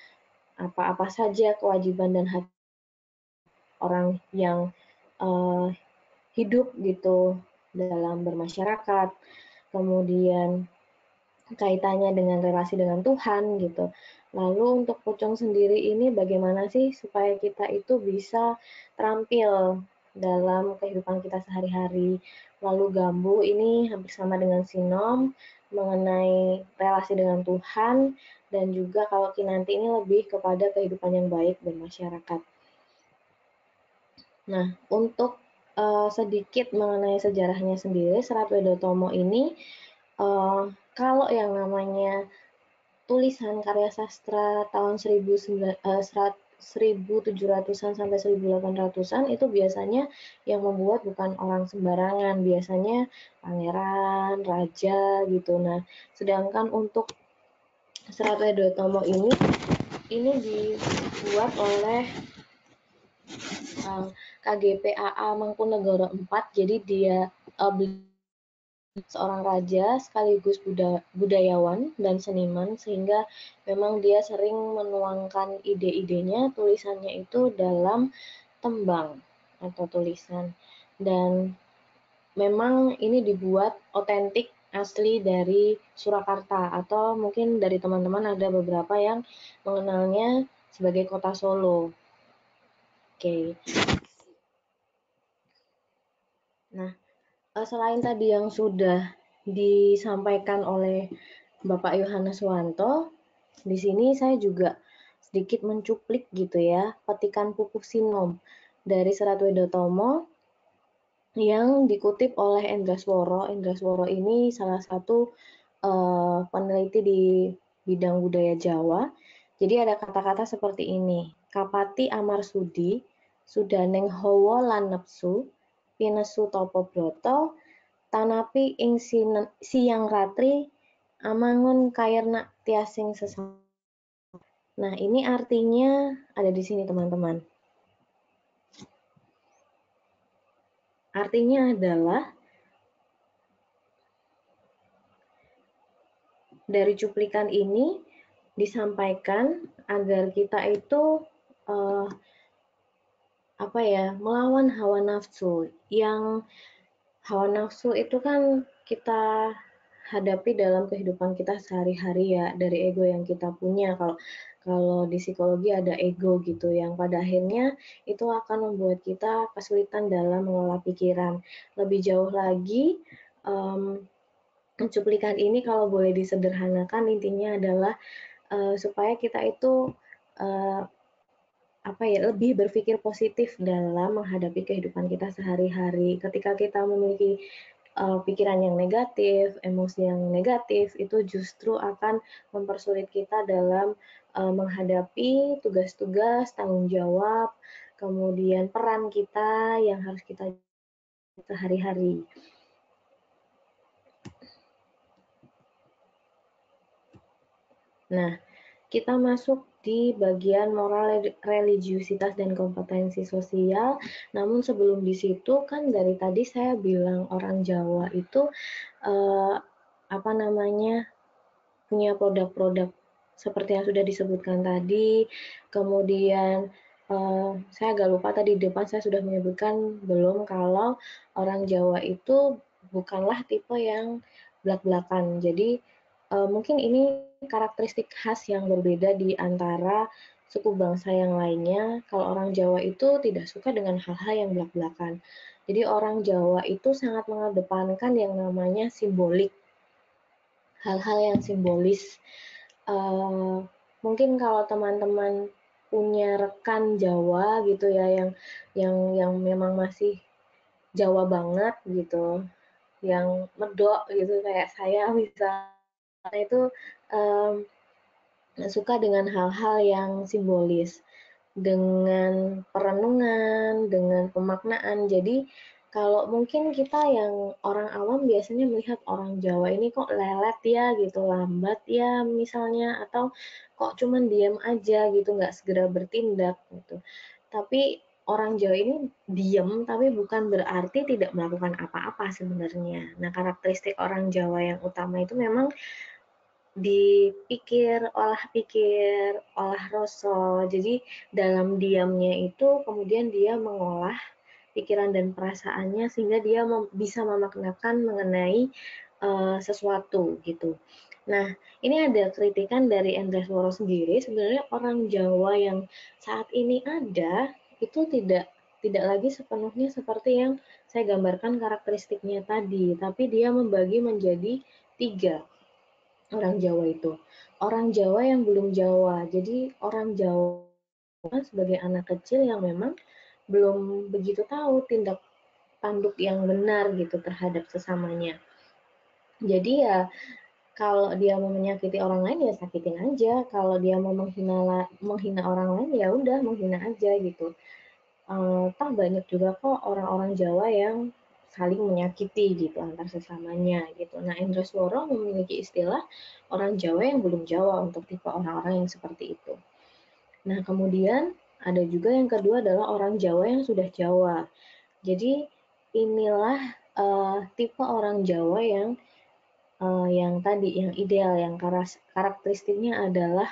Apa-apa saja kewajiban dan hak orang yang hidup gitu dalam bermasyarakat. kemudian kaitannya dengan relasi dengan Tuhan gitu. Lalu untuk pocong sendiri ini bagaimana sih supaya kita itu bisa terampil dalam kehidupan kita sehari-hari. Lalu gambu ini hampir sama dengan sinom mengenai relasi dengan Tuhan, dan juga kalau kinanti ini lebih kepada kehidupan yang baik bermasyarakat. Nah, untuk sedikit mengenai sejarahnya sendiri, Serat Wedotomo ini kalau yang namanya tulisan karya sastra tahun 1700-an sampai 1800-an itu biasanya yang membuat bukan orang sembarangan, biasanya pangeran, raja gitu. Nah, sedangkan untuk Serat Wedotomo ini dibuat oleh KGP-AA Mangkunegoro IV, jadi dia seorang raja sekaligus budayawan dan seniman, sehingga memang dia sering menuangkan ide-idenya, tulisannya itu dalam tembang atau tulisan, dan memang ini dibuat otentik asli dari Surakarta, atau mungkin dari teman-teman ada beberapa yang mengenalnya sebagai kota Solo. Oke. Nah, selain tadi yang sudah disampaikan oleh Bapak Yohanes Suwanto, di sini saya juga sedikit mencuplik gitu ya, petikan pupuk sinom dari Serat Wedotomo yang dikutip oleh Endrasworo. Endrasworo ini salah satu peneliti di bidang budaya Jawa. Jadi ada kata-kata seperti ini: Kapati Amarsudi, Sudaneng Hawa lan nepsu, pinesu topo broto, tanapi ing siang ratri, amangun kairna tiasing sesama. Nah, ini artinya ada di sini teman-teman. Artinya adalah, dari cuplikan ini disampaikan agar kita itu melawan hawa nafsu. Yang hawa nafsu itu kan kita hadapi dalam kehidupan kita sehari-hari ya, dari ego yang kita punya. Kalau di psikologi ada ego gitu, yang pada akhirnya itu akan membuat kita kesulitan dalam mengelola pikiran. Lebih jauh lagi, cuplikan ini kalau boleh disederhanakan, intinya adalah supaya kita itu lebih berpikir positif dalam menghadapi kehidupan kita sehari-hari. Ketika kita memiliki pikiran yang negatif, emosi yang negatif, itu justru akan mempersulit kita dalam menghadapi tugas-tugas, tanggung jawab, kemudian peran kita yang harus kita sehari-hari. Nah, kita masuk di bagian moral, religiusitas, dan kompetensi sosial. Namun sebelum di situ, kan dari tadi saya bilang orang Jawa itu punya produk-produk seperti yang sudah disebutkan tadi. Kemudian saya agak lupa tadi di depan saya sudah menyebutkan belum kalau orang Jawa itu bukanlah tipe yang blak-blakan. Jadi mungkin ini karakteristik khas yang berbeda di antara suku bangsa yang lainnya. Kalau orang Jawa itu tidak suka dengan hal-hal yang blak-blakan. Jadi orang Jawa itu sangat mengedepankan yang namanya simbolik, hal-hal yang simbolis. Mungkin kalau teman-teman punya rekan Jawa gitu ya, yang memang masih Jawa banget gitu, yang medok gitu kayak saya misalnya, itu suka dengan hal-hal yang simbolis, dengan perenungan, dengan pemaknaan. Jadi kalau mungkin kita yang orang awam biasanya melihat orang Jawa ini kok lelet ya gitu, lambat ya misalnya, atau kok cuman diam aja gitu, nggak segera bertindak gitu. Tapi orang Jawa ini diam, tapi bukan berarti tidak melakukan apa-apa sebenarnya. Nah, karakteristik orang Jawa yang utama itu memang olah pikir, olah rasa. Jadi dalam diamnya itu kemudian dia mengolah pikiran dan perasaannya sehingga dia bisa memaknakan mengenai sesuatu gitu. Nah, ini ada kritikan dari Endres Woro sendiri, sebenarnya orang Jawa yang saat ini ada itu tidak lagi sepenuhnya seperti yang saya gambarkan karakteristiknya tadi, tapi dia membagi menjadi 3 orang Jawa itu. Orang Jawa yang belum Jawa. Jadi orang Jawa sebagai anak kecil yang memang belum begitu tahu tindak tanduk yang benar gitu terhadap sesamanya. Jadi ya kalau dia mau menyakiti orang lain ya sakitin aja. Kalau dia mau menghina orang lain ya udah menghina aja gitu. Toh banyak juga kok orang-orang Jawa yang saling menyakiti gitu antar sesamanya gitu. Nah, Indra memiliki istilah orang Jawa yang belum Jawa untuk tipe orang-orang yang seperti itu. Nah, kemudian ada juga yang kedua adalah orang Jawa yang sudah Jawa. Jadi inilah tipe orang Jawa yang tadi, yang ideal, yang karakteristiknya adalah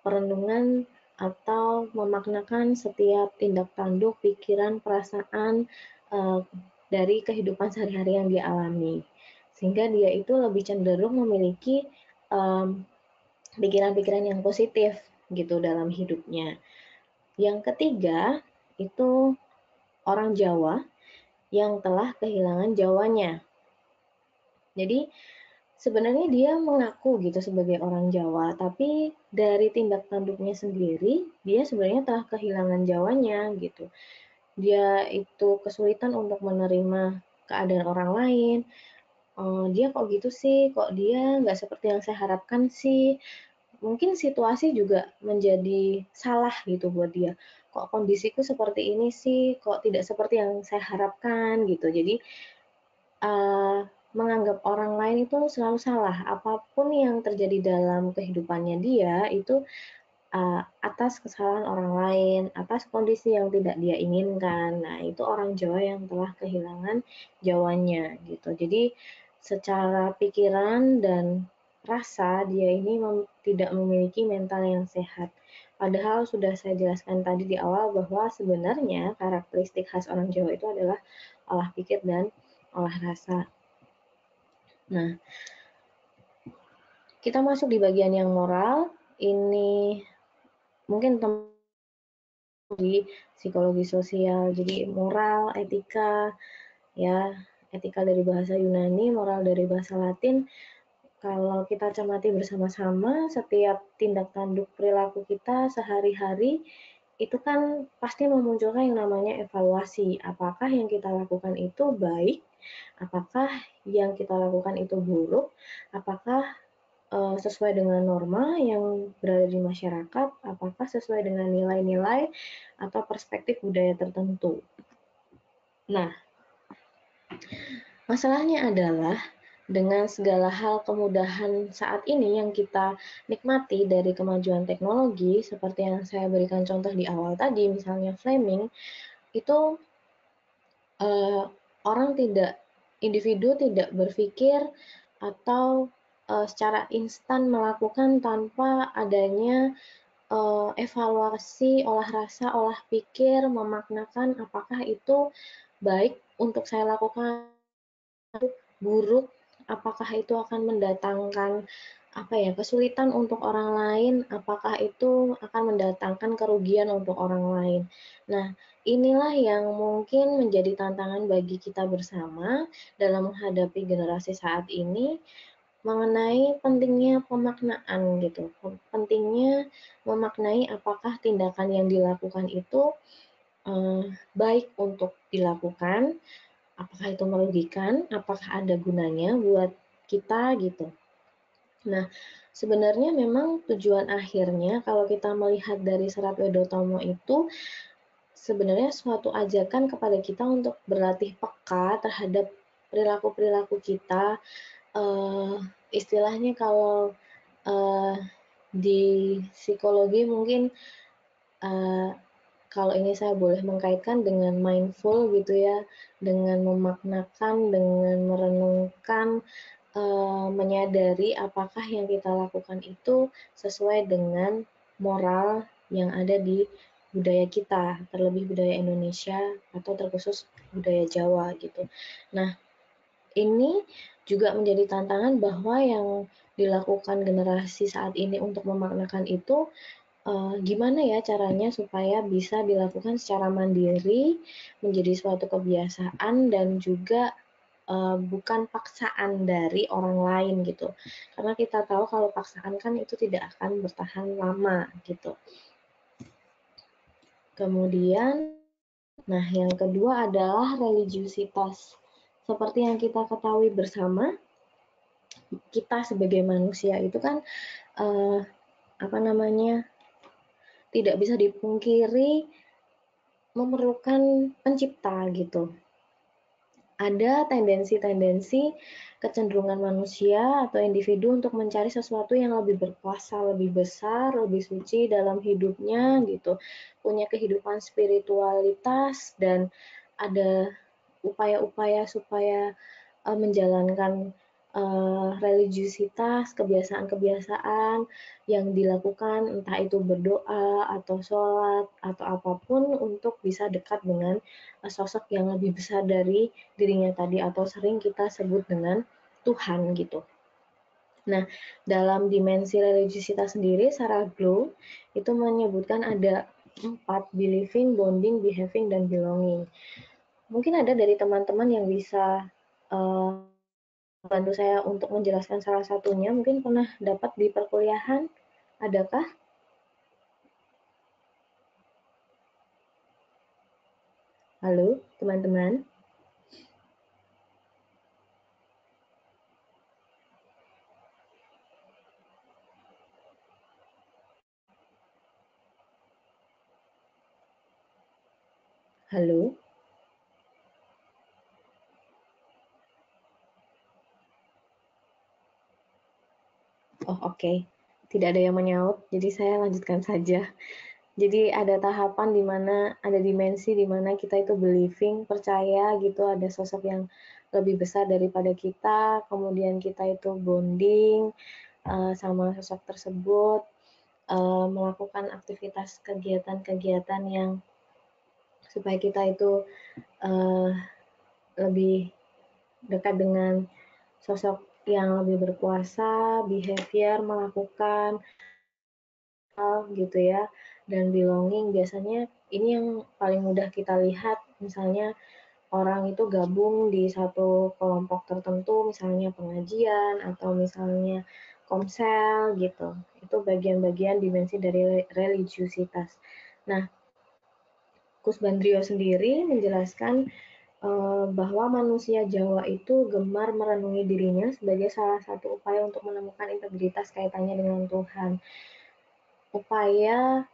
perenungan atau memaknakan setiap tindak tanduk, pikiran, perasaan dari kehidupan sehari-hari yang dia alami. Sehingga dia itu lebih cenderung memiliki pikiran-pikiran yang positif gitu dalam hidupnya. Yang ketiga, itu orang Jawa yang telah kehilangan Jawanya. Jadi, sebenarnya dia mengaku gitu sebagai orang Jawa, tapi dari tindak tanduknya sendiri, dia sebenarnya telah kehilangan Jawanya gitu. Dia itu kesulitan untuk menerima keadaan orang lain. Dia kok gitu sih, kok dia nggak seperti yang saya harapkan sih. Mungkin situasi juga menjadi salah gitu buat dia. Kok kondisiku seperti ini sih, kok tidak seperti yang saya harapkan gitu. Jadi menganggap orang lain itu selalu salah. Apapun yang terjadi dalam kehidupannya dia itu atas kesalahan orang lain, atas kondisi yang tidak dia inginkan. Nah, itu orang Jawa yang telah kehilangan Jawanya gitu. Jadi secara pikiran dan rasa dia ini tidak memiliki mental yang sehat. Padahal sudah saya jelaskan tadi di awal bahwa sebenarnya karakteristik khas orang Jawa itu adalah olah pikir dan olah rasa. Nah, kita masuk di bagian yang moral. Ini mungkin di psikologi sosial. Jadi moral, etika, ya, etika dari bahasa Yunani, moral dari bahasa Latin. Kalau kita cermati bersama-sama, setiap tindak tanduk perilaku kita sehari-hari itu kan pasti memunculkan yang namanya evaluasi. Apakah yang kita lakukan itu baik? Apakah yang kita lakukan itu buruk? Apakah sesuai dengan norma yang berada di masyarakat? Apakah sesuai dengan nilai-nilai atau perspektif budaya tertentu? Nah, masalahnya adalah dengan segala hal kemudahan saat ini yang kita nikmati dari kemajuan teknologi, seperti yang saya berikan contoh di awal tadi, misalnya framing, itu individu tidak berpikir atau secara instan melakukan tanpa adanya evaluasi, olah rasa, olah pikir, memaknakan apakah itu baik untuk saya lakukan, buruk, apakah itu akan mendatangkan kesulitan untuk orang lain, apakah itu akan mendatangkan kerugian untuk orang lain. Nah, inilah yang mungkin menjadi tantangan bagi kita bersama dalam menghadapi generasi saat ini mengenai pentingnya pemaknaan gitu. Pentingnya memaknai apakah tindakan yang dilakukan itu baik untuk dilakukan, apakah itu merugikan, apakah ada gunanya buat kita gitu. Nah, sebenarnya memang tujuan akhirnya kalau kita melihat dari Serat Wedotomo itu sebenarnya suatu ajakan kepada kita untuk berlatih peka terhadap perilaku-perilaku kita. Istilahnya kalau di psikologi mungkin kalau ini saya boleh mengkaitkan dengan mindful gitu ya, dengan memaknakan, dengan merenungkan, menyadari apakah yang kita lakukan itu sesuai dengan moral yang ada di budaya kita, terlebih budaya Indonesia atau terkhusus budaya Jawa gitu. Nah, ini juga menjadi tantangan bahwa yang dilakukan generasi saat ini untuk memaknakan itu gimana ya caranya supaya bisa dilakukan secara mandiri, menjadi suatu kebiasaan dan juga bukan paksaan dari orang lain gitu. Karena kita tahu kalau paksaan kan itu tidak akan bertahan lama gitu. Kemudian, nah yang kedua adalah religiusitas. Seperti yang kita ketahui bersama, kita sebagai manusia itu kan tidak bisa dipungkiri memerlukan pencipta gitu. Ada tendensi-tendensi kecenderungan manusia atau individu untuk mencari sesuatu yang lebih berkuasa, lebih besar, lebih suci dalam hidupnya gitu. Punya kehidupan spiritualitas dan ada upaya-upaya supaya menjalankan religiusitas, kebiasaan-kebiasaan yang dilakukan, entah itu berdoa atau sholat atau apapun untuk bisa dekat dengan sosok yang lebih besar dari dirinya tadi atau sering kita sebut dengan Tuhan gitu. Nah, dalam dimensi religiusitas sendiri, Sarah Glow itu menyebutkan ada 4, believing, bonding, behaving, dan belonging. Mungkin ada dari teman-teman yang bisa bantu saya untuk menjelaskan salah satunya, mungkin pernah dapat di perkuliahan, adakah? Halo, teman-teman? Halo? Oh, oke. Tidak ada yang menyaut, jadi saya lanjutkan saja. Jadi ada tahapan di mana, ada dimensi di mana kita itu believing, percaya gitu, ada sosok yang lebih besar daripada kita, kemudian kita itu bonding sama sosok tersebut, melakukan aktivitas kegiatan-kegiatan yang supaya kita itu lebih dekat dengan sosok yang lebih berkuasa, behavior, melakukan hal gitu ya, dan belonging biasanya ini yang paling mudah kita lihat, misalnya orang itu gabung di satu kelompok tertentu, misalnya pengajian atau misalnya komsel gitu. Itu bagian-bagian dimensi dari religiusitas. Nah, Kus Bandrio sendiri menjelaskan bahwa manusia Jawa itu gemar merenungi dirinya sebagai salah satu upaya untuk menemukan integritas kaitannya dengan Tuhan. Upaya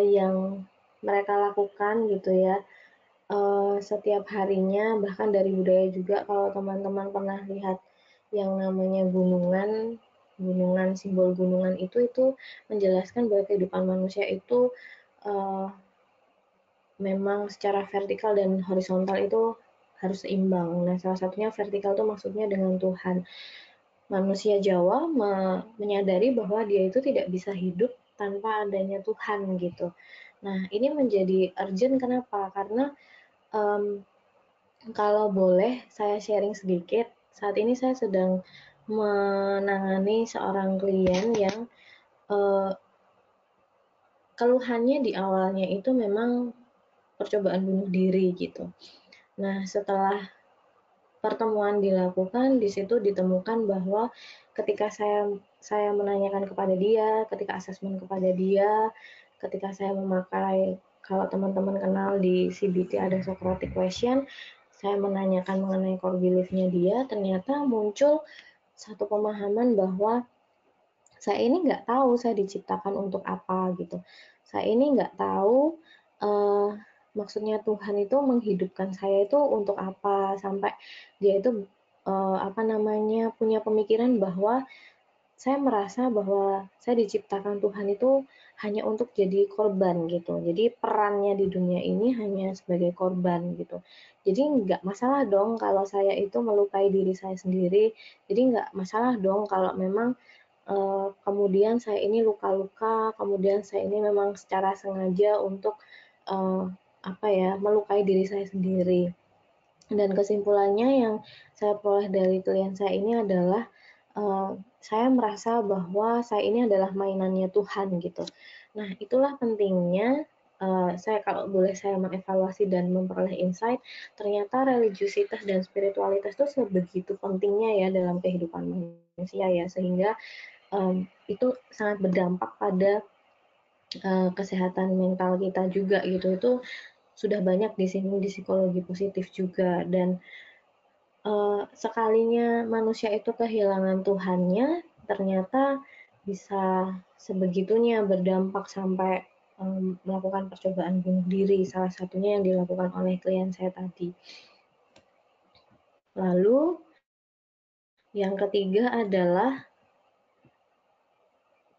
yang mereka lakukan gitu ya, setiap harinya, bahkan dari budaya juga, kalau teman-teman pernah lihat yang namanya gunungan, simbol gunungan itu menjelaskan bahwa kehidupan manusia itu memang secara vertikal dan horizontal itu harus seimbang. Nah, salah satunya vertikal itu maksudnya dengan Tuhan. Manusia Jawa menyadari bahwa dia itu tidak bisa hidup tanpa adanya Tuhan gitu. Nah, ini menjadi urgent kenapa? Karena kalau boleh saya sharing sedikit, saat ini saya sedang menangani seorang klien yang keluhannya di awalnya itu memang percobaan bunuh diri gitu. Nah, setelah pertemuan dilakukan, di situ ditemukan bahwa ketika saya menanyakan kepada dia, ketika asesmen kepada dia, ketika saya memakai, kalau teman-teman kenal di CBT ada Socratic question, saya menanyakan mengenai core belief-nya dia, ternyata muncul satu pemahaman bahwa saya ini nggak tahu saya diciptakan untuk apa gitu. Saya ini nggak tahu maksudnya Tuhan itu menghidupkan saya itu untuk apa, sampai dia itu punya pemikiran bahwa saya merasa bahwa saya diciptakan Tuhan itu hanya untuk jadi korban gitu. Jadi perannya di dunia ini hanya sebagai korban gitu. Jadi nggak masalah dong kalau saya itu melukai diri saya sendiri. Jadi nggak masalah dong kalau memang kemudian saya ini luka-luka, kemudian saya ini memang secara sengaja untuk melukai diri saya sendiri. Dan kesimpulannya yang saya peroleh dari klien saya ini adalah saya merasa bahwa saya ini adalah mainannya Tuhan gitu. Nah, itulah pentingnya saya kalau boleh saya mengevaluasi dan memperoleh insight, ternyata religiusitas dan spiritualitas itu sebegitu pentingnya ya dalam kehidupan manusia ya, sehingga itu sangat berdampak pada kesehatan mental kita juga gitu. Itu sudah banyak disinggung di psikologi positif juga, dan sekalinya manusia itu kehilangan Tuhannya, ternyata bisa sebegitunya berdampak sampai melakukan percobaan bunuh diri, salah satunya yang dilakukan oleh klien saya tadi. Lalu yang ketiga adalah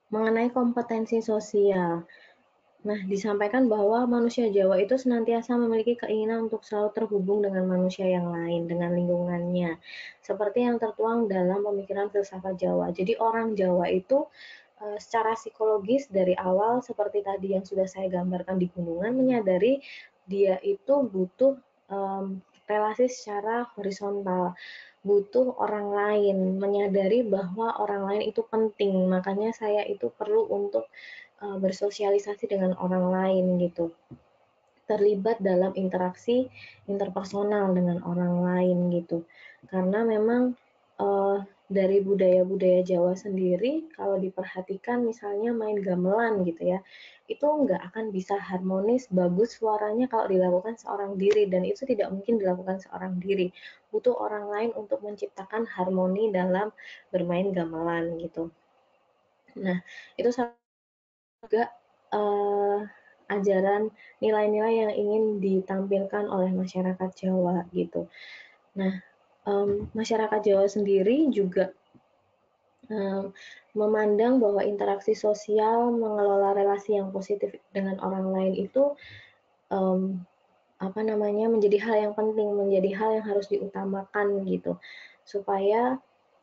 mengenai kompetensi sosial. Nah, disampaikan bahwa manusia Jawa itu senantiasa memiliki keinginan untuk selalu terhubung dengan manusia yang lain, dengan lingkungannya. Seperti yang tertuang dalam pemikiran filsafat Jawa. Jadi orang Jawa itu secara psikologis dari awal, seperti tadi yang sudah saya gambarkan di gunungan, menyadari dia itu butuh relasi secara horizontal, butuh orang lain, menyadari bahwa orang lain itu penting. Makanya saya itu perlu untuk bersosialisasi dengan orang lain gitu, terlibat dalam interaksi interpersonal dengan orang lain gitu. Karena memang dari budaya-budaya Jawa sendiri, kalau diperhatikan misalnya main gamelan gitu ya, itu nggak akan bisa harmonis, bagus suaranya kalau dilakukan seorang diri, dan itu tidak mungkin dilakukan seorang diri. Butuh orang lain untuk menciptakan harmoni dalam bermain gamelan gitu. Nah, itu juga ajaran nilai-nilai yang ingin ditampilkan oleh masyarakat Jawa gitu. Nah, masyarakat Jawa sendiri juga memandang bahwa interaksi sosial, mengelola relasi yang positif dengan orang lain itu menjadi hal yang penting, menjadi hal yang harus diutamakan gitu, supaya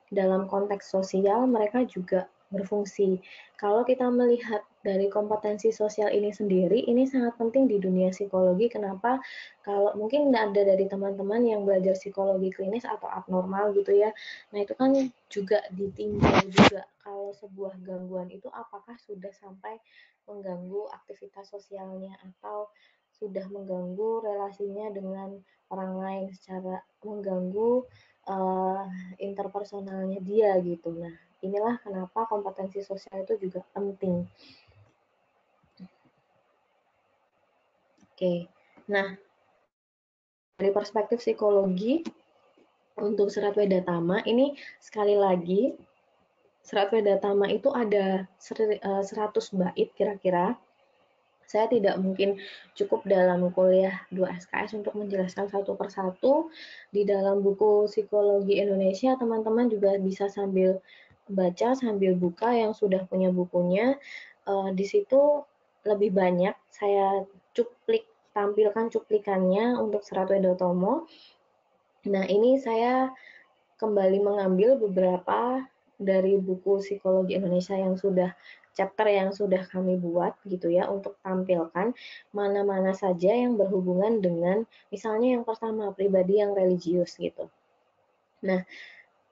dalam konteks sosial mereka juga berfungsi. Kalau kita melihat dari kompetensi sosial ini sendiri, ini sangat penting di dunia psikologi. Kenapa? Kalau mungkin ada dari teman-teman yang belajar psikologi klinis atau abnormal gitu ya, nah itu kan juga ditinjau juga kalau sebuah gangguan itu apakah sudah sampai mengganggu aktivitas sosialnya atau sudah mengganggu relasinya dengan orang lain, secara mengganggu interpersonalnya dia gitu. Nah, inilah kenapa kompetensi sosial itu juga penting. Oke, nah dari perspektif psikologi untuk serat Wedatama ini sekali lagi serat Wedatama itu ada 100 bait kira-kira. Saya tidak mungkin cukup dalam kuliah 2 SKS untuk menjelaskan satu persatu. Di dalam buku Psikologi Indonesia, teman-teman juga bisa sambil baca, sambil buka yang sudah punya bukunya. Di situ lebih banyak, saya tampilkan cuplikannya untuk Serat Wedotomo. Nah, ini saya kembali mengambil beberapa dari buku Psikologi Indonesia yang sudah chapter yang sudah kami buat gitu ya, untuk tampilkan mana-mana saja yang berhubungan dengan misalnya yang pertama pribadi yang religius gitu. Nah,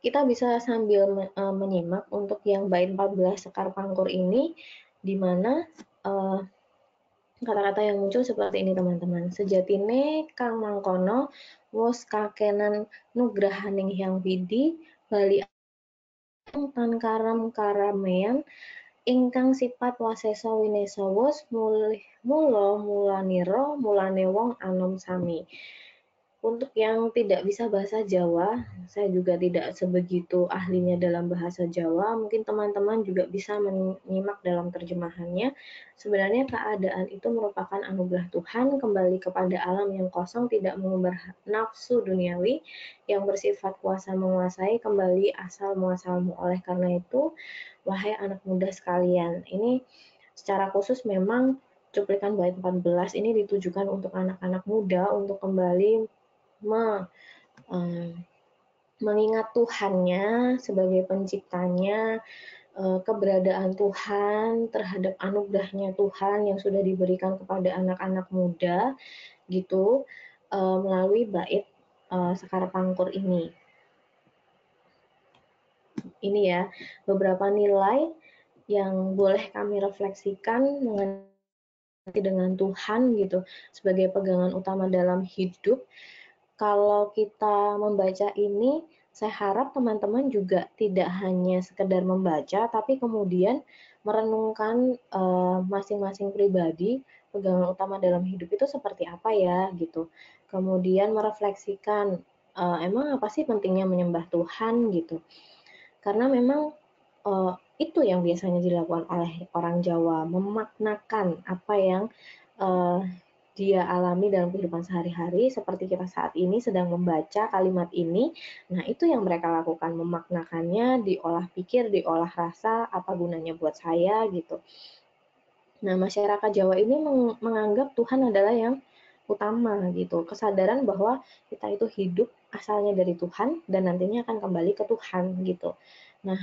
kita bisa sambil menyimak untuk yang bait 14 Sekar Pangkur ini, di mana kata-kata yang muncul seperti ini teman-teman. Sejatine kang mangkono wos kakenan nugrahaning hyang widi bali tan karam karamean ingkang sifat wasesa winesa wos mulane wong anom sami. Untuk yang tidak bisa bahasa Jawa, saya juga tidak sebegitu ahlinya dalam bahasa Jawa, mungkin teman-teman juga bisa menyimak dalam terjemahannya. Sebenarnya keadaan itu merupakan anugerah Tuhan, kembali kepada alam yang kosong, tidak mengumbar nafsu duniawi, yang bersifat kuasa menguasai, kembali asal muasalmu. Oleh karena itu, wahai anak muda sekalian, ini secara khusus memang cuplikan bait 14 ini ditujukan untuk anak-anak muda, untuk kembali mengingat Tuhannya sebagai penciptanya, keberadaan Tuhan terhadap anugerahnya Tuhan yang sudah diberikan kepada anak-anak muda gitu, melalui bait Sekar Pangkur ini. Ini ya, beberapa nilai yang boleh kami refleksikan mengenai dengan Tuhan gitu sebagai pegangan utama dalam hidup. Kalau kita membaca ini, saya harap teman-teman juga tidak hanya sekedar membaca, tapi kemudian merenungkan masing-masing pribadi pegangan utama dalam hidup itu seperti apa ya gitu. Kemudian merefleksikan emang apa sih pentingnya menyembah Tuhan gitu. Karena memang itu yang biasanya dilakukan oleh orang Jawa, memaknakan apa yang dia alami dalam kehidupan sehari-hari, seperti kita saat ini sedang membaca kalimat ini. Nah, itu yang mereka lakukan, memaknakannya, diolah pikir, diolah rasa, apa gunanya buat saya gitu. Nah, masyarakat Jawa ini menganggap Tuhan adalah yang utama gitu, kesadaran bahwa kita itu hidup asalnya dari Tuhan dan nantinya akan kembali ke Tuhan gitu. Nah,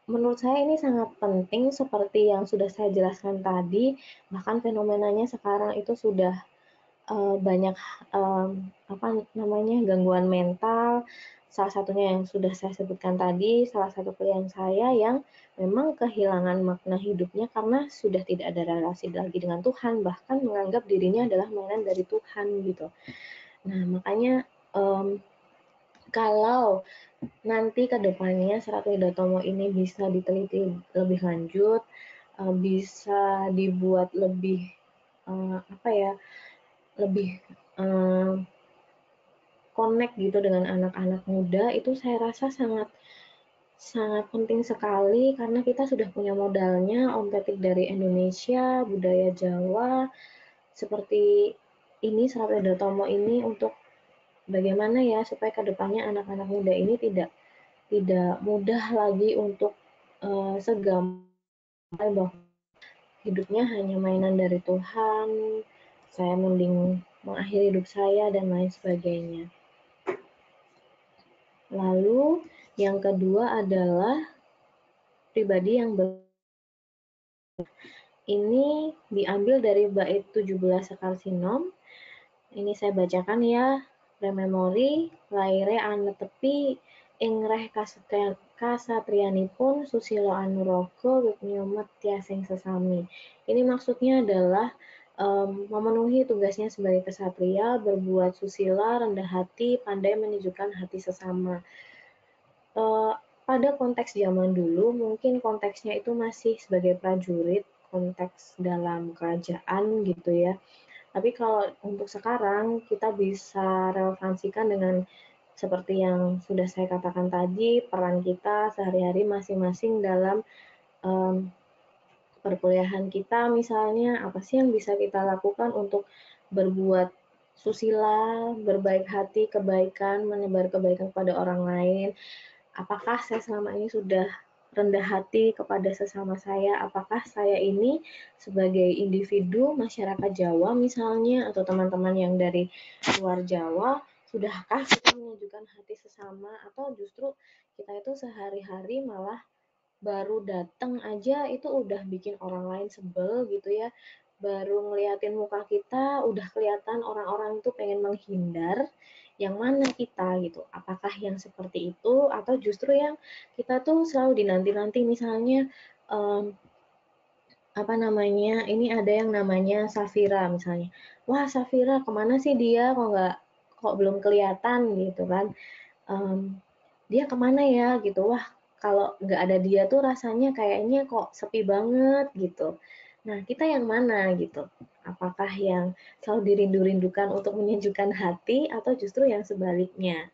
menurut saya ini sangat penting seperti yang sudah saya jelaskan tadi, bahkan fenomenanya sekarang itu sudah banyak gangguan mental. Salah satunya yang sudah saya sebutkan tadi, salah satu klien saya yang memang kehilangan makna hidupnya karena sudah tidak ada relasi lagi dengan Tuhan, bahkan menganggap dirinya adalah mainan dari Tuhan gitu. Nah, makanya kalau nanti ke depannya Serat Widatomo ini bisa diteliti lebih lanjut, bisa dibuat lebih lebih connect gitu dengan anak-anak muda, itu saya rasa sangat penting sekali karena kita sudah punya modalnya, Om Petik dari Indonesia, budaya Jawa, seperti ini Serat Widatomo ini untuk bagaimana ya supaya ke depannya anak-anak muda ini tidak mudah lagi untuk segampang bahwa hidupnya hanya mainan dari Tuhan, saya mending mengakhiri hidup saya, dan lain sebagainya. Lalu yang kedua adalah pribadi yang ini diambil dari bait 17 Sekar Sinom. Ini saya bacakan ya. Rememori laire anetepi ing reh kasatrianipun Susilo Anurogo Wiknyomet tiasing sesami. Ini maksudnya adalah memenuhi tugasnya sebagai kesatria, berbuat susila, rendah hati, pandai menyejukkan hati sesama. Pada konteks zaman dulu, mungkin konteksnya itu masih sebagai prajurit, konteks dalam kerajaan gitu ya. Tapi kalau untuk sekarang, kita bisa relevansikan dengan seperti yang sudah saya katakan tadi, peran kita sehari-hari masing-masing dalam perkuliahan kita, misalnya apa sih yang bisa kita lakukan untuk berbuat susila, berbaik hati, kebaikan, menebar kebaikan kepada orang lain. Apakah saya selama ini sudah rendah hati kepada sesama saya? Apakah saya ini sebagai individu masyarakat Jawa misalnya, atau teman-teman yang dari luar Jawa, sudahkah kita menunjukkan hati sesama, atau justru kita itu sehari-hari malah baru datang aja itu udah bikin orang lain sebel gitu ya, baru ngeliatin muka kita udah kelihatan orang-orang itu pengen menghindar. Yang mana kita gitu, apakah yang seperti itu atau justru yang kita tuh selalu dinanti-nanti, misalnya ini ada yang namanya Safira misalnya, wah Safira kemana sih dia, kok belum kelihatan gitu kan, dia kemana ya gitu, wah kalau nggak ada dia tuh rasanya kayaknya kok sepi banget gitu. Nah, kita yang mana gitu? Apakah yang selalu dirindu-rindukan untuk menyejukkan hati atau justru yang sebaliknya?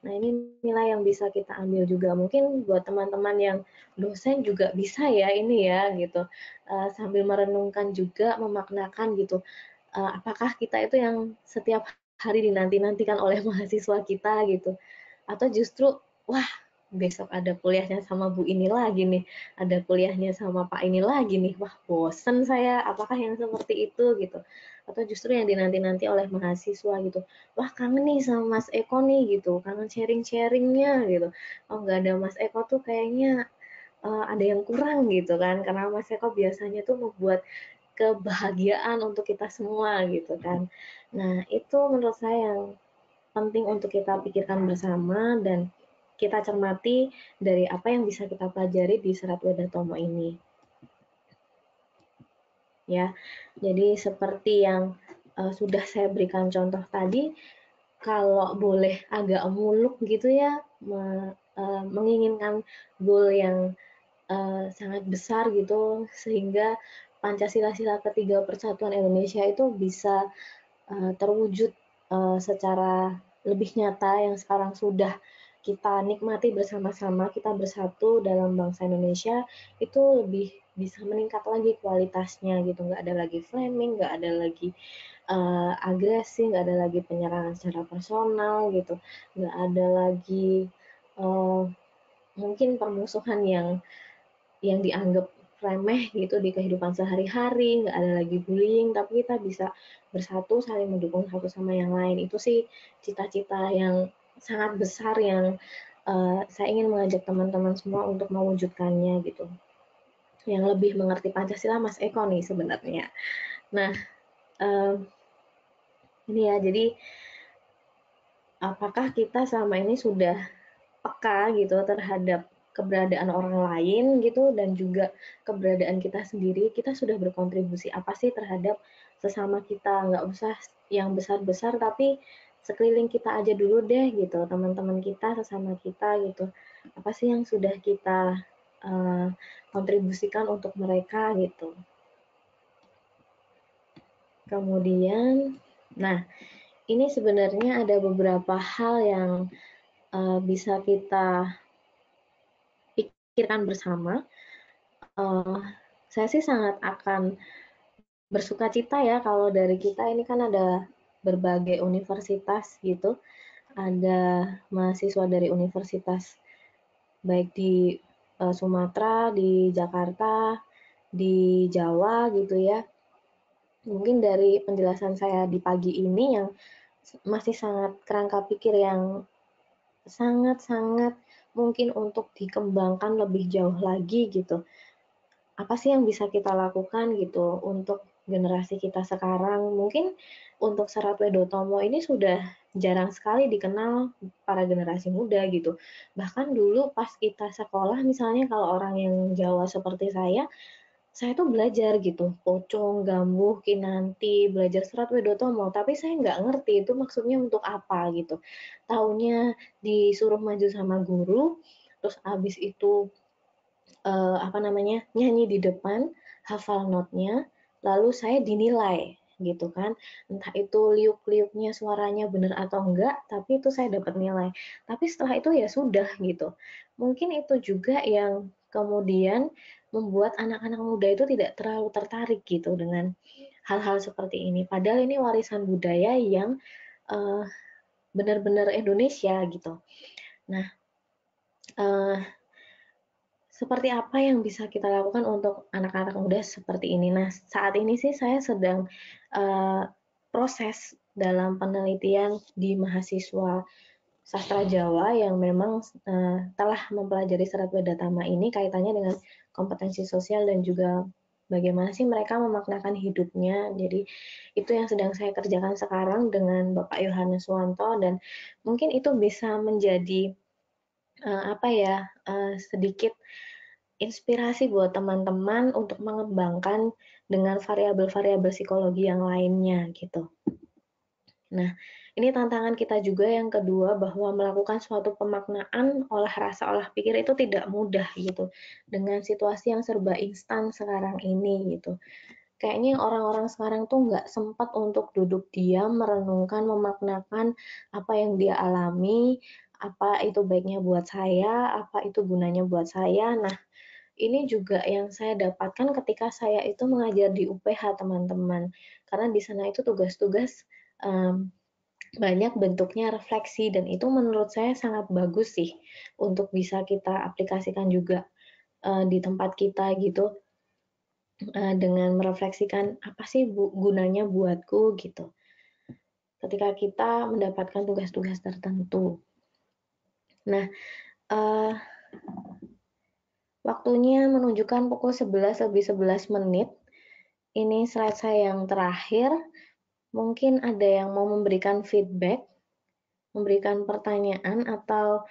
Nah, ini nilai yang bisa kita ambil juga. Mungkin buat teman-teman yang dosen juga bisa ya ini ya gitu. Sambil merenungkan juga, memaknakan gitu. Apakah kita itu yang setiap hari dinanti-nantikan oleh mahasiswa kita gitu? Atau justru, wah besok ada kuliahnya sama Bu ini lagi nih, ada kuliahnya sama Pak ini lagi nih, wah bosen saya, apakah yang seperti itu gitu. Atau justru yang dinanti-nanti oleh mahasiswa gitu, wah kangen nih sama Mas Eko nih gitu, kangen sharing-sharingnya gitu, oh nggak ada Mas Eko tuh kayaknya ada yang kurang gitu kan, karena Mas Eko biasanya tuh membuat kebahagiaan untuk kita semua gitu kan. Nah itu menurut saya yang penting untuk kita pikirkan bersama dan kita cermati dari apa yang bisa kita pelajari di Serat Wedatomo ini. Ya, jadi seperti yang sudah saya berikan contoh tadi, kalau boleh agak muluk gitu ya, menginginkan goal yang sangat besar gitu, sehingga Pancasila ketiga Persatuan Indonesia itu bisa terwujud secara lebih nyata yang sekarang sudah kita nikmati bersama-sama, kita bersatu dalam bangsa Indonesia, itu lebih bisa meningkat lagi kualitasnya gitu, nggak ada lagi framing, nggak ada lagi agresi, nggak ada lagi penyerangan secara personal gitu, nggak ada lagi mungkin permusuhan yang dianggap remeh gitu di kehidupan sehari-hari, nggak ada lagi bullying, tapi kita bisa bersatu saling mendukung satu sama yang lain. Itu sih cita-cita yang sangat besar yang saya ingin mengajak teman-teman semua untuk mewujudkannya gitu. Yang lebih mengerti Pancasila Mas Eko nih sebenarnya. Nah, ini ya, jadi apakah kita selama ini sudah peka gitu terhadap keberadaan orang lain gitu dan juga keberadaan kita sendiri, kita sudah berkontribusi apa sih terhadap sesama kita, nggak usah yang besar-besar tapi sekeliling kita aja dulu deh gitu, teman-teman kita, sesama kita gitu, apa sih yang sudah kita kontribusikan untuk mereka gitu. Kemudian, nah ini sebenarnya ada beberapa hal yang bisa kita pikirkan bersama. Saya sih sangat akan bersuka cita ya kalau dari kita ini kan ada berbagai universitas gitu, ada mahasiswa dari universitas baik di Sumatera, di Jakarta, di Jawa gitu ya. Mungkin dari penjelasan saya di pagi ini yang masih sangat kerangka pikir yang sangat-sangat mungkin untuk dikembangkan lebih jauh lagi gitu. Apa sih yang bisa kita lakukan gitu untuk generasi kita sekarang? Mungkin untuk Serat Wedatomo ini sudah jarang sekali dikenal para generasi muda gitu. Bahkan dulu pas kita sekolah misalnya kalau orang yang Jawa seperti saya tuh belajar gitu, pocong, gambuh, kinanti, belajar Serat Wedatomo, tapi saya nggak ngerti itu maksudnya untuk apa gitu. Taunya disuruh maju sama guru, terus abis itu nyanyi di depan, hafal notnya, lalu saya dinilai gitu kan, entah itu liuk-liuknya suaranya benar atau enggak, tapi itu saya dapat nilai. Tapi setelah itu ya sudah gitu. Mungkin itu juga yang kemudian membuat anak-anak muda itu tidak terlalu tertarik gitu dengan hal-hal seperti ini. Padahal ini warisan budaya yang benar-benar Indonesia gitu. Nah, seperti apa yang bisa kita lakukan untuk anak-anak muda seperti ini? Nah, saat ini sih saya sedang proses dalam penelitian di mahasiswa sastra Jawa yang memang telah mempelajari Serat Wedatomo ini kaitannya dengan kompetensi sosial dan juga bagaimana sih mereka memaknakan hidupnya. Jadi itu yang sedang saya kerjakan sekarang dengan Bapak Yohanes Suwanto dan mungkin itu bisa menjadi sedikit inspirasi buat teman-teman untuk mengembangkan dengan variabel-variabel psikologi yang lainnya gitu. Nah, ini tantangan kita juga yang kedua bahwa melakukan suatu pemaknaan olah rasa, olah pikir itu tidak mudah gitu. Dengan situasi yang serba instan sekarang ini gitu. Kayaknya orang-orang sekarang tuh nggak sempat untuk duduk diam, merenungkan, memaknakan apa yang dia alami, apa itu baiknya buat saya, apa itu gunanya buat saya. Nah, ini juga yang saya dapatkan ketika saya itu mengajar di UPH teman-teman. Karena di sana itu tugas-tugas banyak bentuknya refleksi dan itu menurut saya sangat bagus sih untuk bisa kita aplikasikan juga di tempat kita gitu dengan merefleksikan apa sih gunanya buatku gitu. Ketika kita mendapatkan tugas-tugas tertentu. Nah, waktunya menunjukkan pukul 11 lebih 11 menit. Ini slide saya yang terakhir. Mungkin ada yang mau memberikan feedback memberikan pertanyaan atau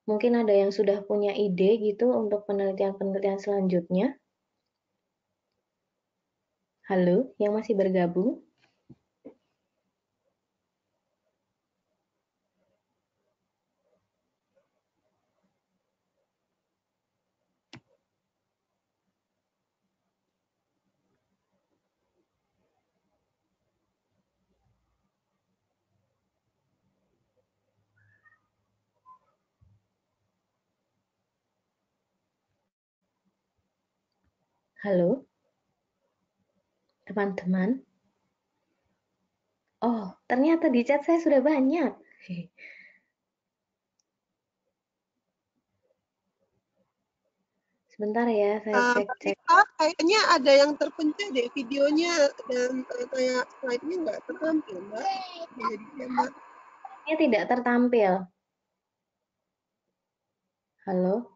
mungkin ada yang sudah punya ide gitu untuk penelitian-penelitian selanjutnya? Halo, yang masih bergabung? Halo, teman-teman? Oh, ternyata di chat saya sudah banyak. Sebentar ya, saya cek-cek. Kayaknya ada yang terpencet deh videonya dan kayak slide-nya nggak tertampil, Mbak. Jadi Mbak. Ini tidak tertampil. Halo?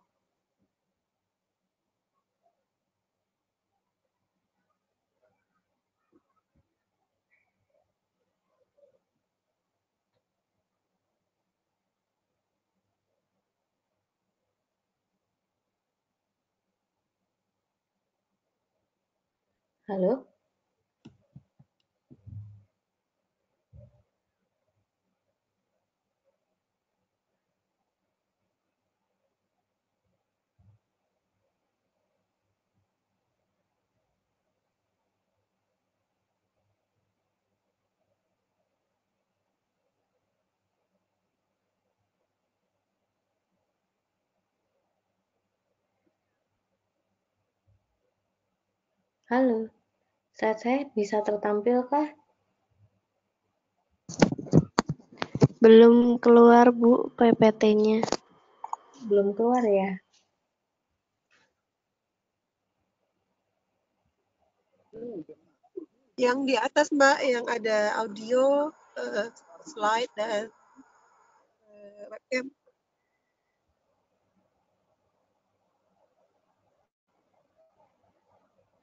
Halo? Halo? Slide saya bisa tertampil kah? Belum keluar, Bu, PPT-nya. Belum keluar ya? Yang di atas Mbak, yang ada audio, slide dan webcam.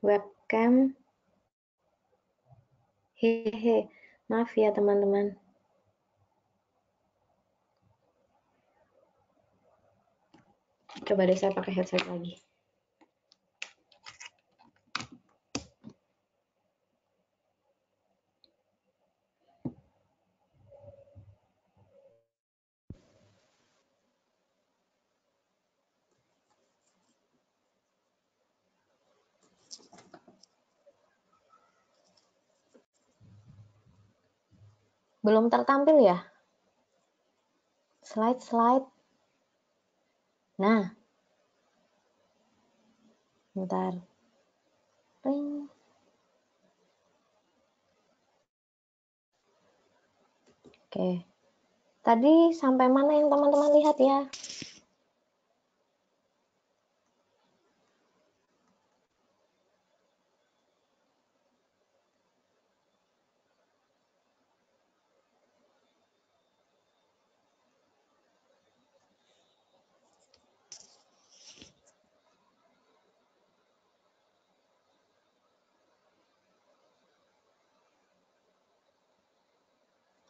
Webcam. Hehe, maaf ya teman-teman. Coba deh saya pakai headset lagi. Belum tertampil ya? Slide. Nah. Bentar. Ring. Oke. Tadi sampai mana yang teman-teman lihat ya?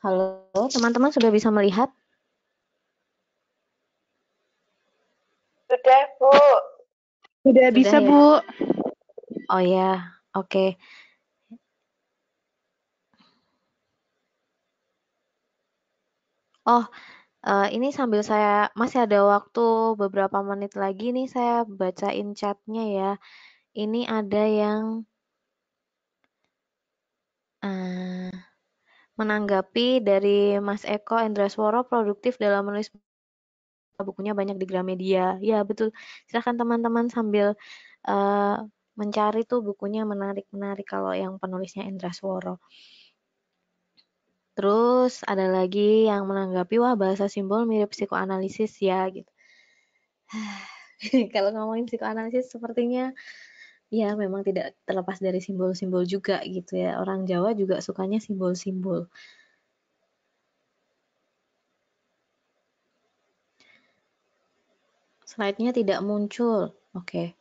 Halo, teman-teman sudah bisa melihat? Sudah, Bu. Sudah bisa, ya? Bu. Oh ya, oke. Oh, ini sambil saya masih ada waktu beberapa menit lagi nih saya bacain chatnya ya. Ini ada yang menanggapi dari Mas Eko Endrasworo, produktif dalam menulis bukunya banyak di Gramedia. Ya betul. Silahkan teman-teman sambil mencari tuh bukunya menarik-menarik kalau yang penulisnya Endrasworo. Terus ada lagi yang menanggapi, wah bahasa simbol mirip psikoanalisis ya gitu. Kalau ngomongin psikoanalisis sepertinya ya memang tidak terlepas dari simbol-simbol juga gitu ya. Orang Jawa juga sukanya simbol-simbol. Slide-nya tidak muncul. Oke.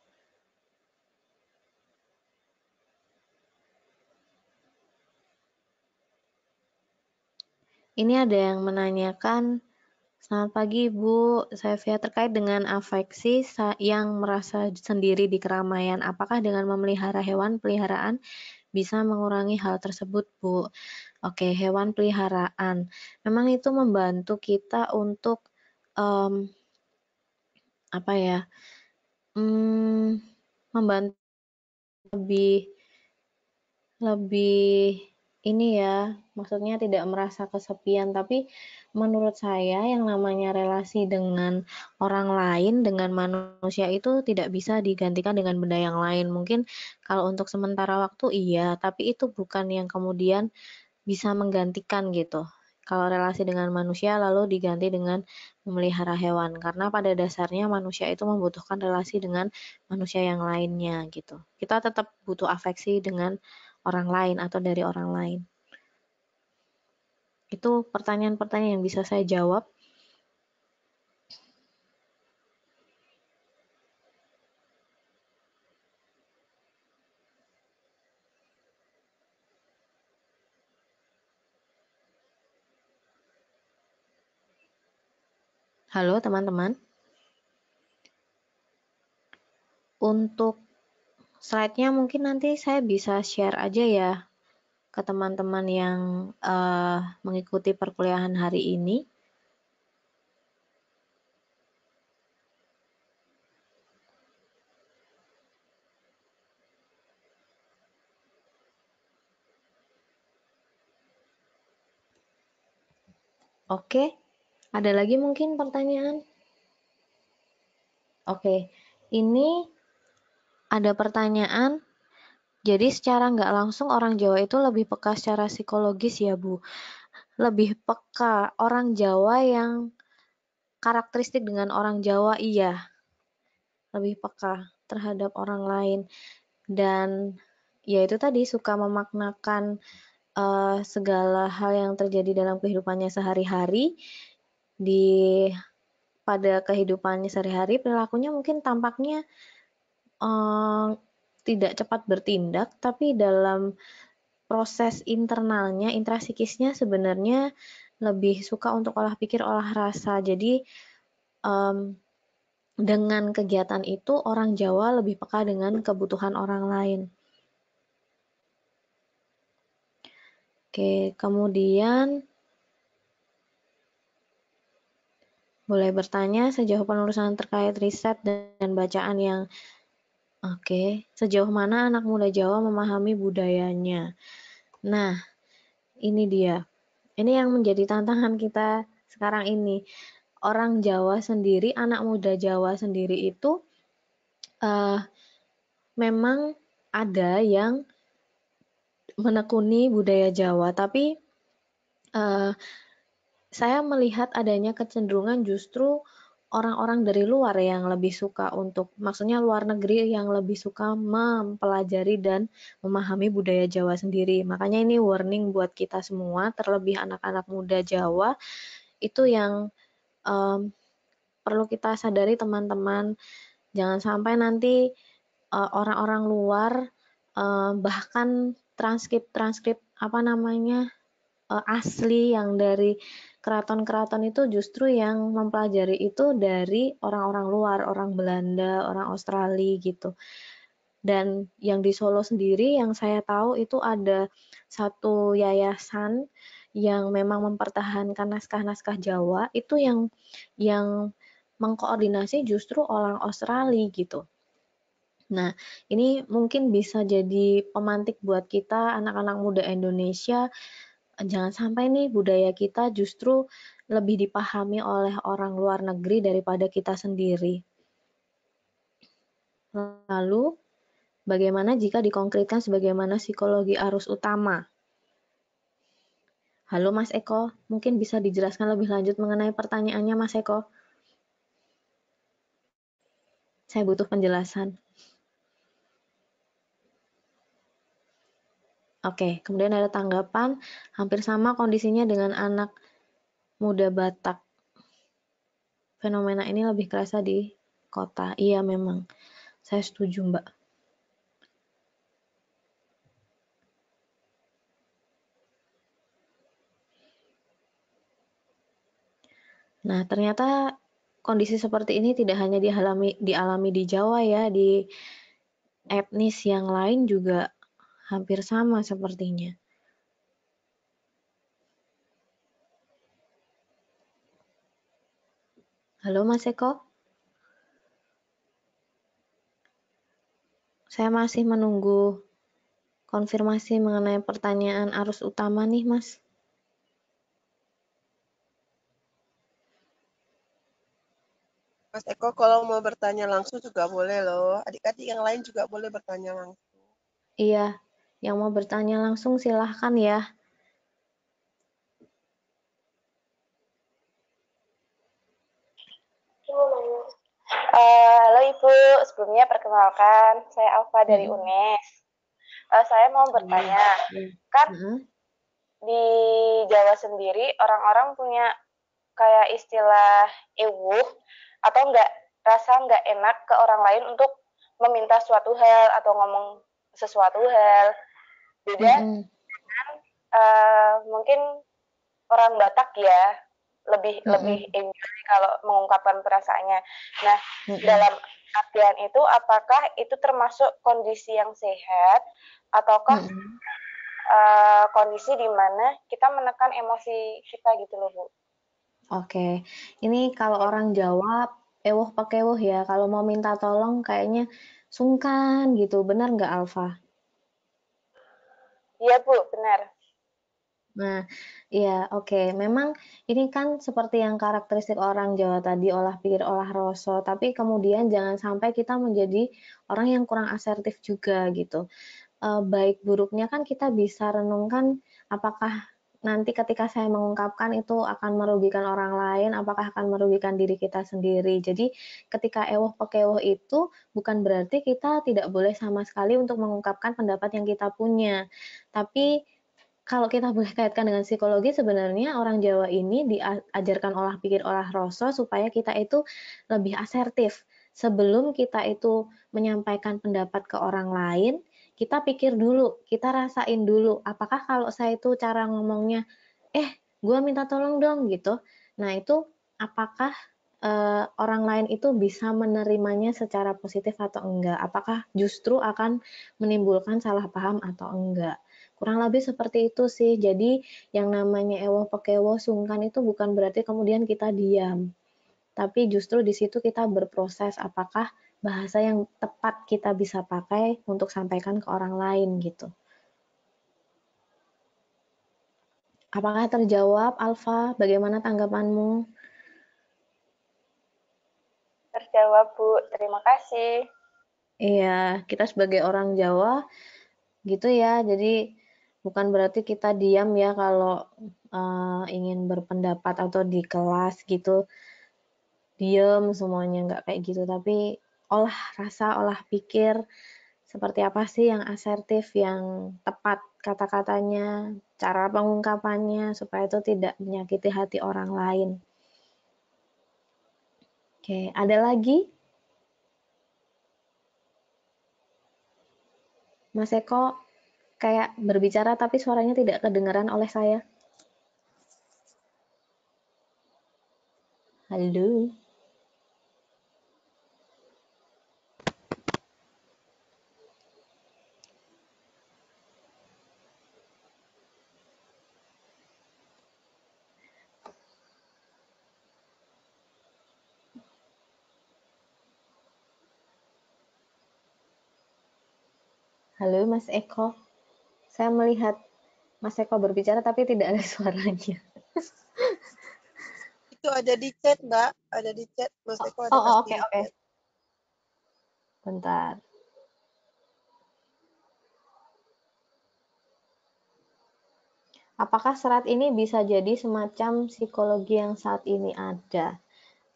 Ini ada yang menanyakan, selamat pagi Bu, saya Via, terkait dengan afeksi yang merasa sendiri di keramaian. Apakah dengan memelihara hewan peliharaan bisa mengurangi hal tersebut Bu? Oke, hewan peliharaan. Memang itu membantu kita untuk apa ya? Membantu lebih ini ya, maksudnya tidak merasa kesepian, tapi menurut saya yang namanya relasi dengan orang lain, dengan manusia itu tidak bisa digantikan dengan benda yang lain. Mungkin kalau untuk sementara waktu iya, tapi itu bukan yang kemudian bisa menggantikan gitu. Kalau relasi dengan manusia lalu diganti dengan memelihara hewan, karena pada dasarnya manusia itu membutuhkan relasi dengan manusia yang lainnya gitu. Kita tetap butuh afeksi dengan orang lain atau dari orang lain. Itu pertanyaan-pertanyaan yang bisa saya jawab. Halo teman-teman. Untuk slide-nya mungkin nanti saya bisa share aja ya ke teman-teman yang mengikuti perkuliahan hari ini. Oke, ada lagi mungkin pertanyaan? Oke, ini ada pertanyaan. Jadi secara nggak langsung orang Jawa itu lebih peka secara psikologis ya Bu? Lebih peka orang Jawa yang karakteristik dengan orang Jawa, iya. Lebih peka terhadap orang lain. Dan ya itu tadi, suka memaknakan segala hal yang terjadi dalam kehidupannya sehari-hari. Pada kehidupannya sehari-hari, perilakunya mungkin tampaknya tidak cepat bertindak, tapi dalam proses internalnya, intrasikisnya sebenarnya lebih suka untuk olah pikir, olah rasa. Jadi dengan kegiatan itu orang Jawa lebih peka dengan kebutuhan orang lain. Oke, kemudian boleh bertanya sejauh penelusuran terkait riset dan bacaan yang sejauh mana anak muda Jawa memahami budayanya. Nah, ini dia. Ini yang menjadi tantangan kita sekarang ini. Orang Jawa sendiri, anak muda Jawa sendiri itu memang ada yang menekuni budaya Jawa, tapi saya melihat adanya kecenderungan justru orang-orang dari luar yang lebih suka maksudnya luar negeri yang lebih suka mempelajari dan memahami budaya Jawa sendiri. Makanya ini warning buat kita semua, terlebih anak-anak muda Jawa, itu yang perlu kita sadari teman-teman. Jangan sampai nanti orang-orang luar bahkan transkrip asli yang dari keraton-keraton itu justru yang mempelajari itu dari orang-orang luar, orang Belanda, orang Australia gitu. Dan yang di Solo sendiri yang saya tahu itu ada satu yayasan yang memang mempertahankan naskah-naskah Jawa, itu yang mengkoordinasi justru orang Australia gitu. Nah, ini mungkin bisa jadi pemantik buat kita anak-anak muda Indonesia. Jangan sampai nih budaya kita justru lebih dipahami oleh orang luar negeri daripada kita sendiri. Lalu, bagaimana jika dikonkretkan sebagaimana psikologi arus utama? Halo Mas Eko, mungkin bisa dijelaskan lebih lanjut mengenai pertanyaannya Mas Eko? Saya butuh penjelasan. Oke, kemudian ada tanggapan, hampir sama kondisinya dengan anak muda Batak. Fenomena ini lebih kerasa di kota. Iya memang, saya setuju Mbak. Nah, ternyata kondisi seperti ini tidak hanya dialami di Jawa ya, di etnis yang lain juga hampir sama sepertinya. Halo Mas Eko? Saya masih menunggu konfirmasi mengenai pertanyaan arus utama nih, Mas. Mas Eko kalau mau bertanya langsung juga boleh loh. Adik-adik yang lain juga boleh bertanya langsung. Iya, yang mau bertanya langsung silahkan ya. Halo Ibu, sebelumnya perkenalkan, saya Alfa dari UNES. Saya mau bertanya, kan di Jawa sendiri orang-orang punya kayak istilah ewuh atau rasa nggak enak ke orang lain untuk meminta suatu hal atau ngomong sesuatu hal. Beda mungkin orang Batak ya lebih enjoy kalau mengungkapkan perasaannya. Nah, dalam artian itu apakah itu termasuk kondisi yang sehat ataukah kondisi di mana kita menekan emosi kita gitu loh, Bu? Oke, ini kalau orang Jawa ewuh pakewuh ya, kalau mau minta tolong kayaknya sungkan gitu, benar nggak Alfa? Iya Bu, benar. Nah, iya, oke. Memang ini kan seperti yang karakteristik orang Jawa tadi, olah pikir, olah rasa, tapi kemudian jangan sampai kita menjadi orang yang kurang asertif juga gitu. Baik buruknya kan kita bisa renungkan apakah nanti ketika saya mengungkapkan itu akan merugikan orang lain, apakah akan merugikan diri kita sendiri. Jadi ketika ewuh pakewuh itu bukan berarti kita tidak boleh sama sekali untuk mengungkapkan pendapat yang kita punya. Tapi kalau kita boleh kaitkan dengan psikologi, sebenarnya orang Jawa ini diajarkan olah pikir, olah rasa supaya kita itu lebih asertif. Sebelum kita itu menyampaikan pendapat ke orang lain, kita pikir dulu, kita rasain dulu, apakah kalau saya itu cara ngomongnya, gue minta tolong dong gitu. Nah itu apakah orang lain itu bisa menerimanya secara positif atau enggak? Apakah justru akan menimbulkan salah paham atau enggak? Kurang lebih seperti itu sih. Jadi yang namanya ewuh pakewuh sungkan itu bukan berarti kemudian kita diam. Tapi justru di situ kita berproses apakah bahasa yang tepat kita bisa pakai untuk sampaikan ke orang lain gitu. Apakah terjawab, Alfa? Bagaimana tanggapanmu? Terjawab, Bu. Terima kasih. Iya, kita sebagai orang Jawa gitu ya. Jadi bukan berarti kita diam ya kalau ingin berpendapat atau di kelas gitu. Diem semuanya, nggak kayak gitu, tapi olah rasa, olah pikir, seperti apa sih yang asertif, yang tepat kata-katanya, cara pengungkapannya, supaya itu tidak menyakiti hati orang lain. Oke, ada lagi? Mas Eko kayak berbicara tapi suaranya tidak kedengaran oleh saya. Halo? Halo Mas Eko, saya melihat Mas Eko berbicara tapi tidak ada suaranya. Itu ada di chat, Mbak. Ada di chat. Mas Eko ada pasti di Oke. chat. Bentar. Apakah serat ini bisa jadi semacam psikologi yang saat ini ada?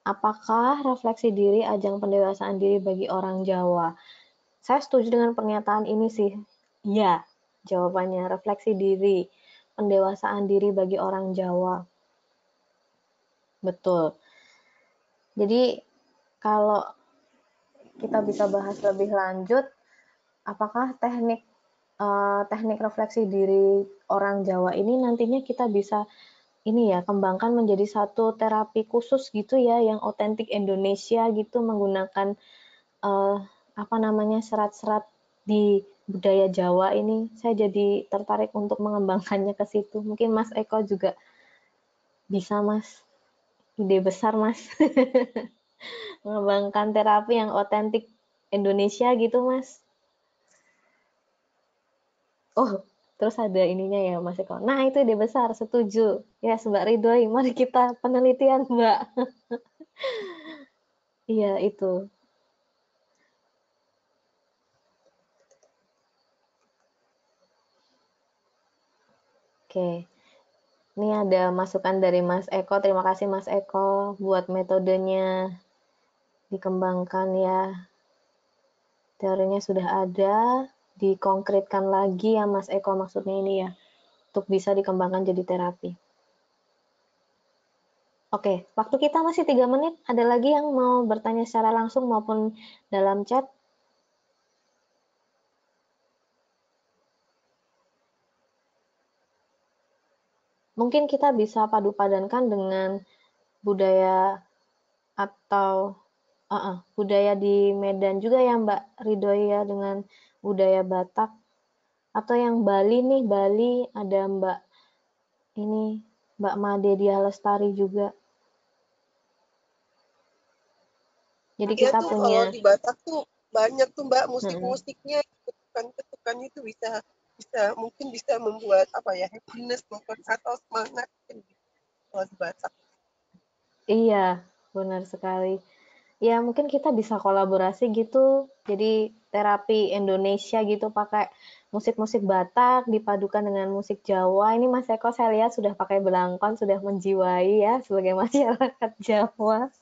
Apakah refleksi diri ajang pendewasaan diri bagi orang Jawa? Saya setuju dengan pernyataan ini sih. Ya, jawabannya refleksi diri, pendewasaan diri bagi orang Jawa. Betul. Jadi kalau kita bisa bahas lebih lanjut, apakah teknik refleksi diri orang Jawa ini nantinya kita bisa ini ya, kembangkan menjadi satu terapi khusus gitu ya, yang otentik Indonesia gitu, menggunakan apa namanya, serat-serat di budaya Jawa ini. Saya jadi tertarik untuk mengembangkannya ke situ. Mungkin Mas Eko juga bisa, Mas. Ide besar, Mas. Mengembangkan terapi yang otentik Indonesia gitu, Mas. Oh, terus ada ininya ya, Mas Eko. Nah, itu ide besar, setuju. Ya, Mbak Ridhoi, mari kita penelitian, Mbak. Iya, itu. Oke. Ini ada masukan dari Mas Eko. Terima kasih Mas Eko buat metodenya dikembangkan ya. Teorinya sudah ada, dikonkretkan lagi ya Mas Eko maksudnya ini ya, untuk bisa dikembangkan jadi terapi. Oke, waktu kita masih 3 menit. Ada lagi yang mau bertanya secara langsung maupun dalam chat? Mungkin kita bisa padu-padankan dengan budaya atau budaya di Medan juga ya Mbak Ridhoi ya, dengan budaya Batak. Atau yang Bali nih, Bali ada Mbak Made Dia Lestari juga. Jadi Iya kita tuh kalau punya di Batak tuh banyak tuh Mbak musik-musiknya, ketukan-ketukannya itu mungkin bisa membuat apa ya, happiness atau semangat gitu, kalau di Batak. iya, benar sekali. Ya, mungkin kita bisa kolaborasi gitu. Jadi terapi Indonesia gitu pakai musik-musik Batak dipadukan dengan musik Jawa. Ini Mas Eko saya lihat sudah pakai belangkon, sudah menjiwai ya sebagai masyarakat Jawa.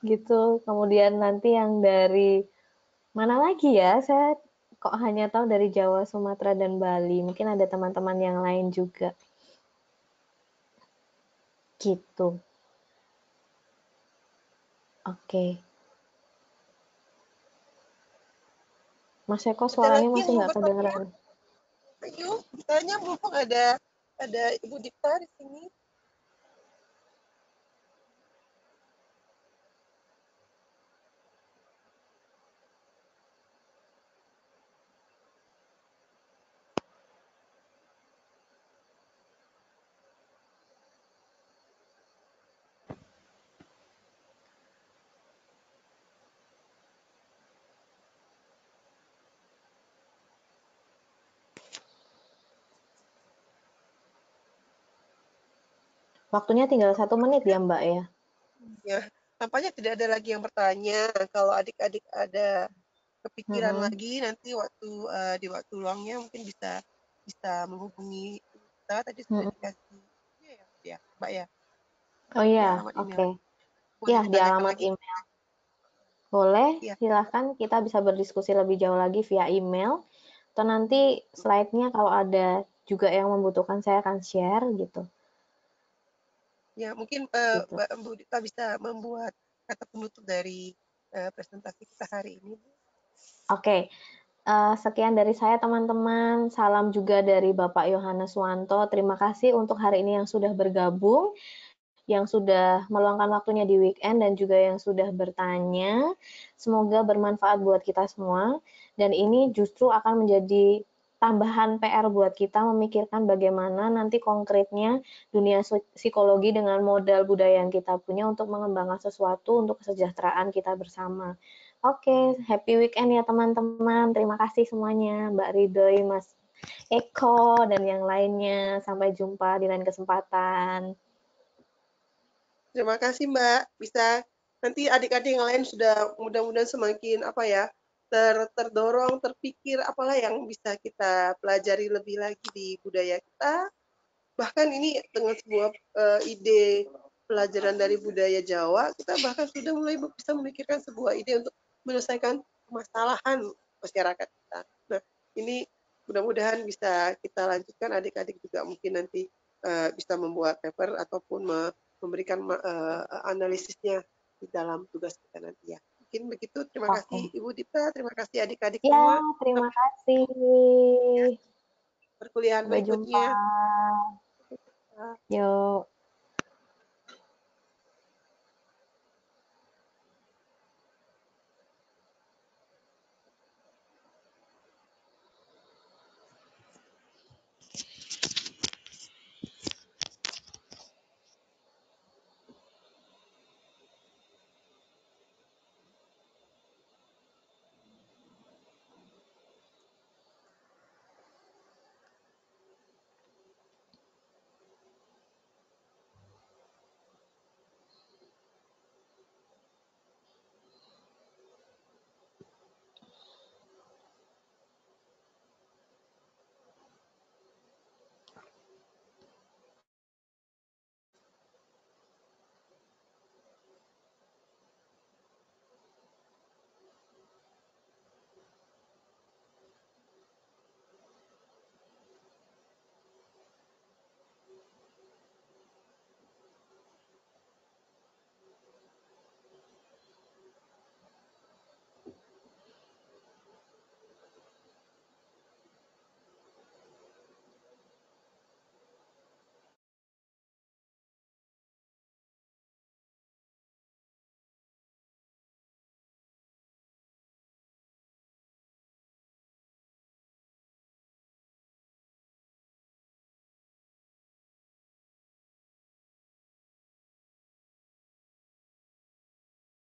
Gitu. Kemudian nanti yang dari mana lagi ya? Saya kok hanya tahu dari Jawa, Sumatera, dan Bali. Mungkin ada teman-teman yang lain juga. Gitu. Oke. Mas Eko Ada suaranya lagi yang masih mau nggak bertanya? kedengeran. Ayo, ditanya mumpung ada Ibu Dipta di sini. Waktunya tinggal 1 menit ya Mbak ya? Ya, tampaknya tidak ada lagi yang bertanya. Kalau adik-adik ada kepikiran lagi, nanti di waktu luangnya mungkin bisa menghubungi kita. Tadi sudah dikasih ya, Mbak ya. Oh Di iya, alamat email. oke. Boleh Ya, di ditanyakan alamat lagi. email. Boleh, Ya, silahkan kita bisa berdiskusi lebih jauh lagi via email. Atau nanti slide-nya kalau ada juga yang membutuhkan saya akan share gitu. ya mungkin Gitu. Mbak Dita bisa membuat kata penutup dari presentasi kita hari ini. Oke, sekian dari saya teman-teman. Salam juga dari Bapak Yohanes Wanto. Terima kasih untuk hari ini yang sudah bergabung, yang sudah meluangkan waktunya di weekend, dan juga yang sudah bertanya. Semoga bermanfaat buat kita semua. Dan ini justru akan menjadi tambahan PR buat kita memikirkan bagaimana nanti konkretnya dunia psikologi dengan modal budaya yang kita punya untuk mengembangkan sesuatu untuk kesejahteraan kita bersama. Oke, happy weekend ya teman-teman. Terima kasih semuanya, Mbak Ridhoi, Mas Eko, dan yang lainnya. Sampai jumpa di lain kesempatan. Terima kasih Mbak. Bisa nanti adik-adik yang lain sudah mudah-mudahan semakin terdorong, terpikir apalah yang bisa kita pelajari lebih lagi di budaya kita. Bahkan ini dengan sebuah ide pelajaran dari budaya Jawa, kita bahkan sudah mulai bisa memikirkan sebuah ide untuk menyelesaikan permasalahan masyarakat kita. Nah, ini mudah-mudahan bisa kita lanjutkan, adik-adik juga mungkin nanti bisa membuat paper ataupun memberikan analisisnya di dalam tugas kita nanti ya. Mungkin begitu. Terima kasih Ibu Dipta, terima kasih adik-adik Ya, semua. terima kasih. perkuliahan Sampai jumpa. berikutnya. Yuk.